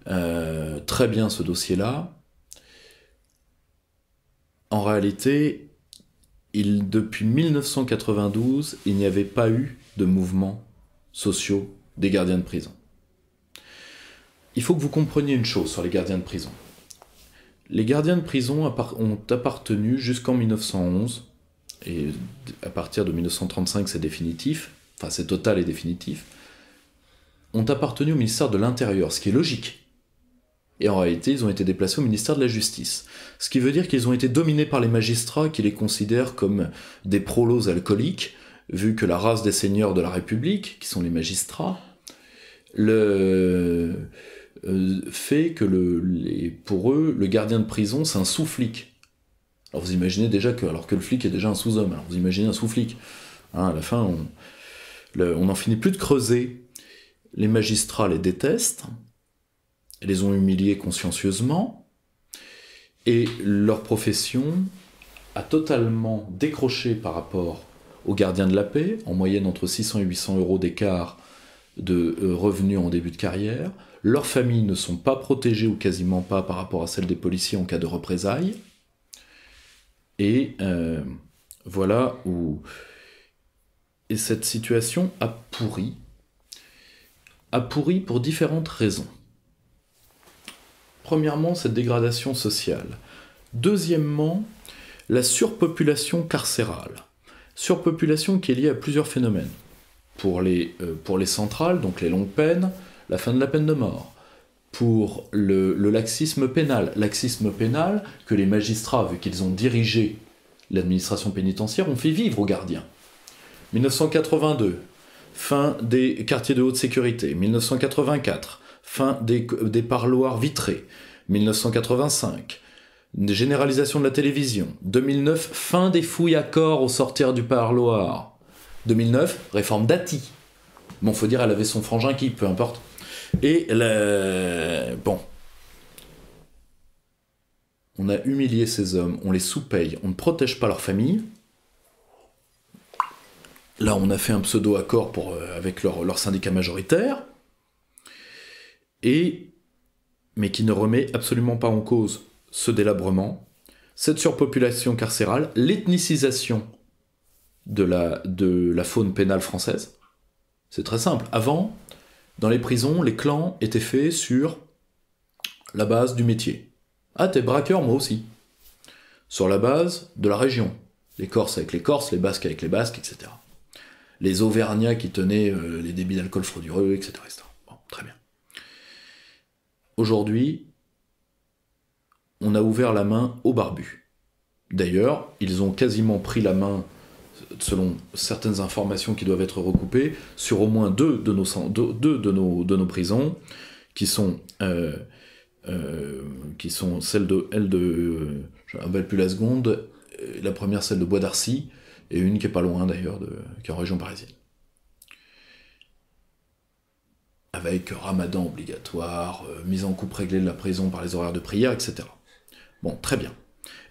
très bien ce dossier-là. En réalité, depuis 1992, il n'y avait pas eu de mouvements sociaux des gardiens de prison. il faut que vous compreniez une chose sur les gardiens de prison. Les gardiens de prison ont appartenu jusqu'en 1911, et à partir de 1935 c'est définitif, enfin c'est total et définitif, ont appartenu au ministère de l'Intérieur, ce qui est logique. Et en réalité, ils ont été déplacés au ministère de la Justice. Ce qui veut dire qu'ils ont été dominés par les magistrats qui les considèrent comme des prolos alcooliques, vu que la race des seigneurs de la République, qui sont les magistrats, fait que pour eux, le gardien de prison, c'est un sous-flic. Alors vous imaginez déjà alors que le flic est déjà un sous-homme, alors vous imaginez un sous-flic. Hein, à la fin, on n'en finit plus de creuser. Les magistrats les détestent, les ont humiliés consciencieusement, et leur profession a totalement décroché par rapport aux gardiens de la paix, en moyenne entre 600 et 800 euros d'écart de revenus en début de carrière. Leurs familles ne sont pas protégées ou quasiment pas par rapport à celles des policiers en cas de représailles. Et voilà où... Et cette situation a pourri pour différentes raisons. Premièrement, cette dégradation sociale. Deuxièmement, la surpopulation carcérale. Surpopulation qui est liée à plusieurs phénomènes. Pour les centrales, donc les longues peines, la fin de la peine de mort. Pour le laxisme pénal. Laxisme pénal que les magistrats, vu qu'ils ont dirigé l'administration pénitentiaire, ont fait vivre aux gardiens. 1982, fin des quartiers de haute sécurité. 1984, fin des parloirs vitrés. 1985, généralisation de la télévision. 2009, fin des fouilles à corps au sortir du parloir. 2009, réforme Dati. Bon, faut dire, elle avait son frangin qui, peu importe. Et bon. On a humilié ces hommes, on les sous-paye, on ne protège pas leur famille. Là, on a fait un pseudo-accord avec leur syndicat majoritaire, mais qui ne remet absolument pas en cause ce délabrement, cette surpopulation carcérale, l'ethnicisation de la faune pénale française. C'est très simple. Avant, dans les prisons, les clans étaient faits sur la base du métier. Ah, t'es braqueur, moi aussi. Sur la base de la région. Les Corses avec les Corses, les Basques avec les Basques, etc. Les Auvergnats qui tenaient les débits d'alcool frauduleux, etc. Bon, très bien. Aujourd'hui, on a ouvert la main aux barbus. D'ailleurs, ils ont quasiment pris la main, selon certaines informations qui doivent être recoupées, sur au moins deux de nos prisons, qui sont celles je ne me rappelle plus la seconde, la première celle de Bois d'Arcy, et une qui est pas loin d'ailleurs, qui est en région parisienne. Avec ramadan obligatoire, mise en coupe réglée de la prison par les horaires de prière, etc. Bon, très bien.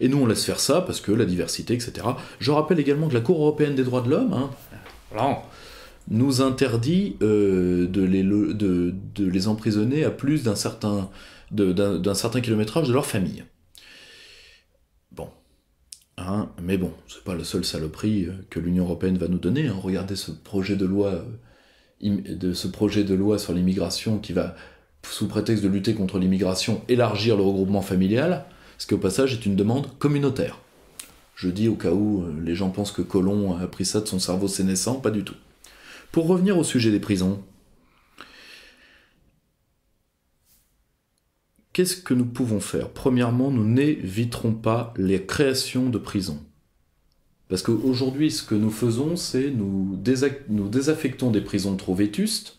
Et nous on laisse faire ça parce que la diversité, etc. Je rappelle également que la Cour européenne des droits de l'homme nous interdit de les emprisonner à plus d'un certain kilométrage de leur famille. Bon. Mais bon, c'est pas la seule saloperie que l'Union européenne va nous donner. Regardez ce projet de loi sur l'immigration qui va, sous prétexte de lutter contre l'immigration, élargir le regroupement familial, ce qui au passage est une demande communautaire. Je dis au cas où les gens pensent que Colomb a appris ça de son cerveau sénescent, pas du tout. Pour revenir au sujet des prisons, qu'est-ce que nous pouvons faire ? Premièrement, nous n'éviterons pas les créations de prisons. Parce qu'aujourd'hui, ce que nous faisons, c'est nous désaffectons des prisons trop vétustes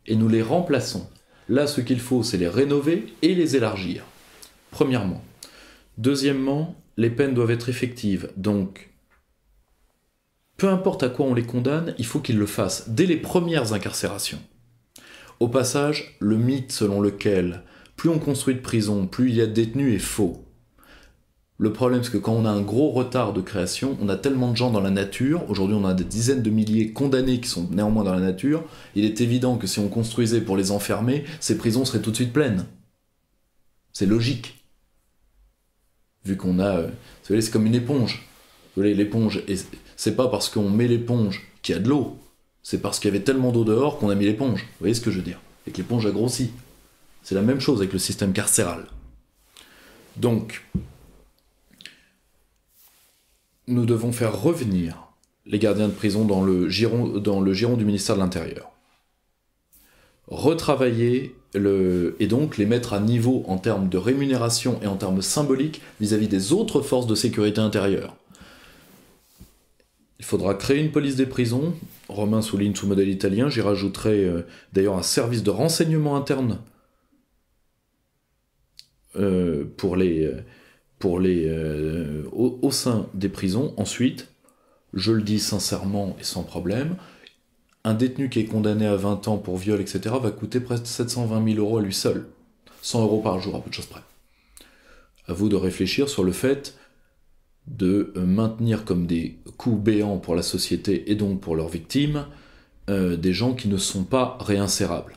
et nous les remplaçons. Là, ce qu'il faut, c'est les rénover et les élargir. Premièrement. Deuxièmement, les peines doivent être effectives. Donc, peu importe à quoi on les condamne, il faut qu'ils le fassent dès les premières incarcérations. Au passage, le mythe selon lequel plus on construit de prisons, plus il y a de détenus est faux. Le problème, c'est que quand on a un gros retard de création, on a tellement de gens dans la nature, aujourd'hui on a des dizaines de milliers condamnés qui sont néanmoins dans la nature, il est évident que si on construisait pour les enfermer, ces prisons seraient tout de suite pleines. C'est logique. Vu qu'on a... vous savez, c'est comme une éponge. Vous voyez, l'éponge, et c'est pas parce qu'on met l'éponge qu'il y a de l'eau, c'est parce qu'il y avait tellement d'eau dehors qu'on a mis l'éponge. Vous voyez ce que je veux dire ? Et que l'éponge a grossi. C'est la même chose avec le système carcéral. Donc, nous devons faire revenir les gardiens de prison dans le giron du ministère de l'Intérieur. Retravailler et donc les mettre à niveau en termes de rémunération et en termes symboliques vis-à-vis des autres forces de sécurité intérieure. Il faudra créer une police des prisons. Romain souligne sous modèle italien. J'y rajouterai d'ailleurs un service de renseignement interne au sein des prisons. Ensuite, je le dis sincèrement et sans problème, un détenu qui est condamné à 20 ans pour viol, etc., va coûter presque 720 000 € à lui seul. 100 € par jour, à peu de choses près. À vous de réfléchir sur le fait de maintenir comme des coûts béants pour la société et donc pour leurs victimes des gens qui ne sont pas réinsérables.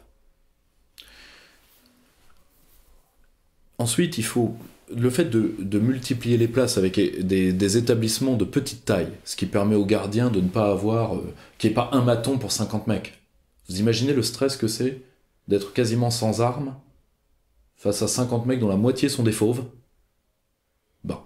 Ensuite, il faut le fait de multiplier les places avec des établissements de petite taille, ce qui permet aux gardiens de ne pas avoir qu'il n'y ait pas un maton pour 50 mecs. Vous imaginez le stress que c'est d'être quasiment sans armes face à 50 mecs dont la moitié sont des fauves? Bon.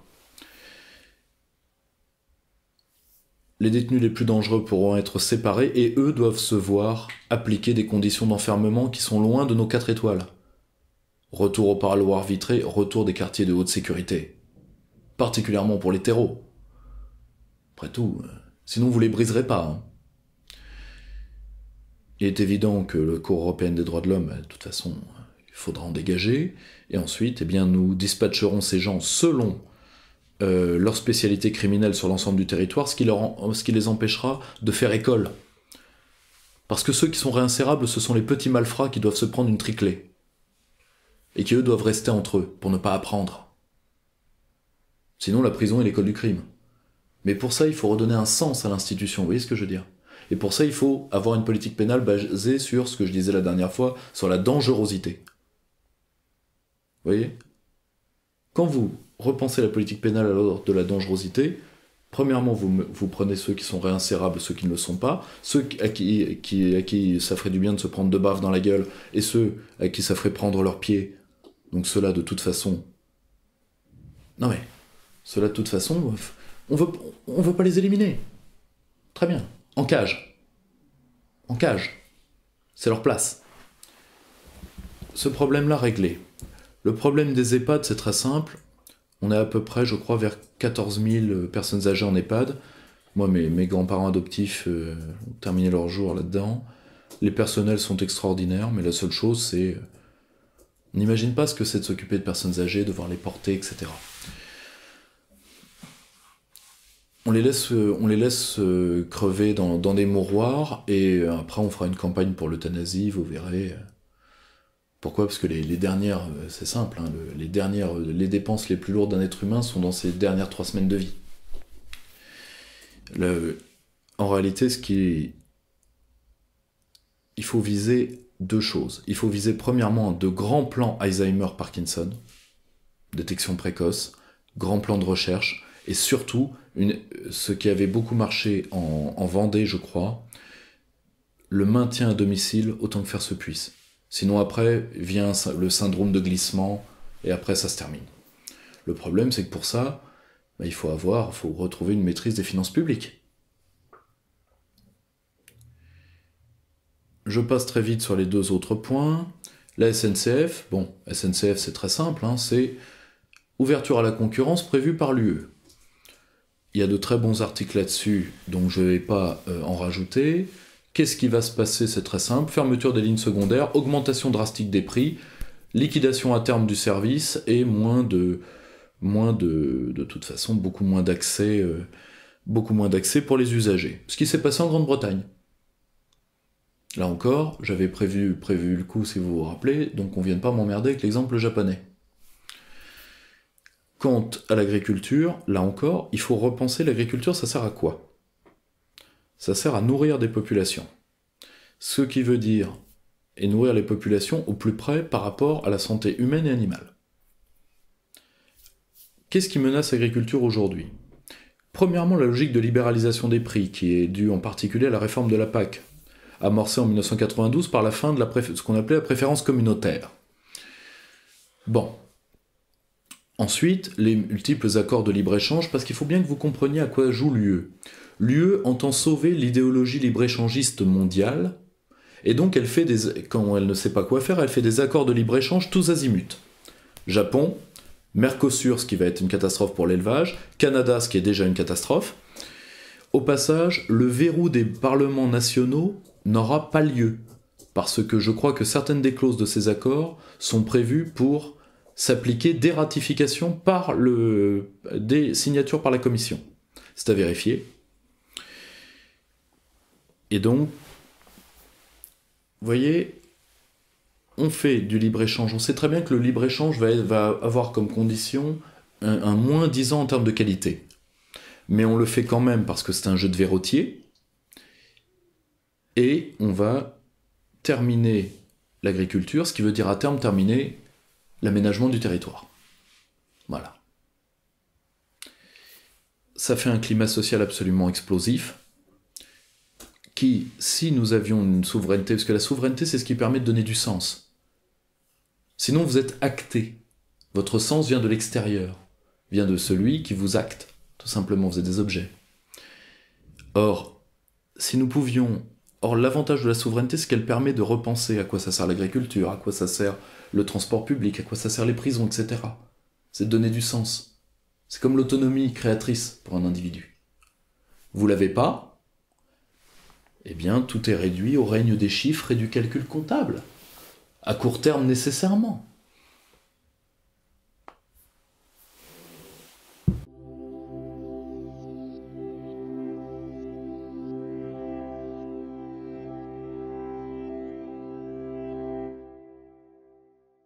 Les détenus les plus dangereux pourront être séparés et eux doivent se voir appliquer des conditions d'enfermement qui sont loin de nos 4 étoiles. Retour au parloir vitré, retour des quartiers de haute sécurité. Particulièrement pour les terreaux. Après tout, sinon vous les briserez pas. Hein. Il est évident que le Cour européenne des droits de l'homme, de toute façon, il faudra en dégager. Et ensuite, eh bien, nous dispatcherons ces gens selon leur spécialité criminelle sur l'ensemble du territoire, ce qui les empêchera de faire école. Parce que ceux qui sont réinsérables, ce sont les petits malfrats qui doivent se prendre une triclée. Et qui, eux, doivent rester entre eux, pour ne pas apprendre. Sinon, la prison est l'école du crime. Mais pour ça, il faut redonner un sens à l'institution, vous voyez ce que je veux dire? Et pour ça, il faut avoir une politique pénale basée sur ce que je disais la dernière fois, sur la dangerosité. Vous voyez? Quand vous repensez la politique pénale à l'ordre de la dangerosité, premièrement, vous prenez ceux qui sont réinsérables, ceux qui ne le sont pas, ceux à qui ça ferait du bien de se prendre 2 baffes dans la gueule, et ceux à qui ça ferait prendre leurs pieds. Donc ceux-là, de toute façon... Non mais, ceux-là, de toute façon, on veut pas les éliminer. Très bien. En cage. En cage. C'est leur place. Ce problème-là réglé. Le problème des EHPAD, c'est très simple. On est à peu près, je crois, vers 14 000 personnes âgées en EHPAD. Moi, mes grands-parents adoptifs ont terminé leur jour là-dedans. Les personnels sont extraordinaires, mais la seule chose, c'est... On n'imagine pas ce que c'est de s'occuper de personnes âgées, devoir les porter, etc. On les laisse crever dans des mouroirs, et après on fera une campagne pour l'euthanasie, vous verrez. Pourquoi? Parce que les dernières, c'est simple, hein, les dépenses les plus lourdes d'un être humain sont dans ces dernières 3 semaines de vie. En réalité, il faut viser 2 choses. Il faut viser premièrement de grands plans Alzheimer-Parkinson, détection précoce, grands plans de recherche, et surtout, ce qui avait beaucoup marché en Vendée, je crois, le maintien à domicile autant que faire se puisse. Sinon après, vient le syndrome de glissement, et après ça se termine. Le problème, c'est que pour ça, il faut retrouver une maîtrise des finances publiques. Je passe très vite sur les 2 autres points. La SNCF, SNCF c'est très simple, hein, c'est ouverture à la concurrence prévue par l'UE. Il y a de très bons articles là-dessus, donc je ne vais pas en rajouter. Qu'est-ce qui va se passer? C'est très simple. Fermeture des lignes secondaires, augmentation drastique des prix, liquidation à terme du service et de toute façon, beaucoup moins d'accès pour les usagers. Ce qui s'est passé en Grande-Bretagne. Là encore, j'avais prévu le coup, si vous vous rappelez, donc on ne vienne pas m'emmerder avec l'exemple japonais. Quant à l'agriculture, là encore, il faut repenser l'agriculture, ça sert à quoi? Ça sert à nourrir des populations. Ce qui veut dire et nourrir les populations au plus près par rapport à la santé humaine et animale. Qu'est-ce qui menace l'agriculture aujourd'hui? Premièrement, la logique de libéralisation des prix, qui est due en particulier à la réforme de la PAC, amorcée en 1992 par la fin de ce qu'on appelait la préférence communautaire. Bon. Ensuite, les multiples accords de libre-échange, parce qu'il faut bien que vous compreniez à quoi joue l'UE. L'UE entend sauver l'idéologie libre-échangiste mondiale, et donc quand elle ne sait pas quoi faire, elle fait des accords de libre-échange tous azimuts. Japon, Mercosur, ce qui va être une catastrophe pour l'élevage, Canada, ce qui est déjà une catastrophe. Au passage, le verrou des parlements nationaux n'aura pas lieu, parce que je crois que certaines des clauses de ces accords sont prévues pour s'appliquer dès ratification des signatures par la Commission. C'est à vérifier. Et donc, vous voyez, on fait du libre-échange. On sait très bien que le libre-échange va avoir comme condition un moins 10 ans en termes de qualité. Mais on le fait quand même parce que c'est un jeu de verrotier. Et on va terminer l'agriculture, ce qui veut dire à terme terminer l'aménagement du territoire. Voilà. Ça fait un climat social absolument explosif qui, si nous avions une souveraineté, parce que la souveraineté, c'est ce qui permet de donner du sens. Sinon, vous êtes acté. Votre sens vient de l'extérieur, vient de celui qui vous acte. Tout simplement, vous êtes des objets. Or, l'avantage de la souveraineté, c'est qu'elle permet de repenser à quoi ça sert l'agriculture, à quoi ça sert le transport public, à quoi ça sert les prisons, etc. C'est de donner du sens. C'est comme l'autonomie créatrice pour un individu. Vous l'avez pas, eh bien tout est réduit au règne des chiffres et du calcul comptable. À court terme nécessairement.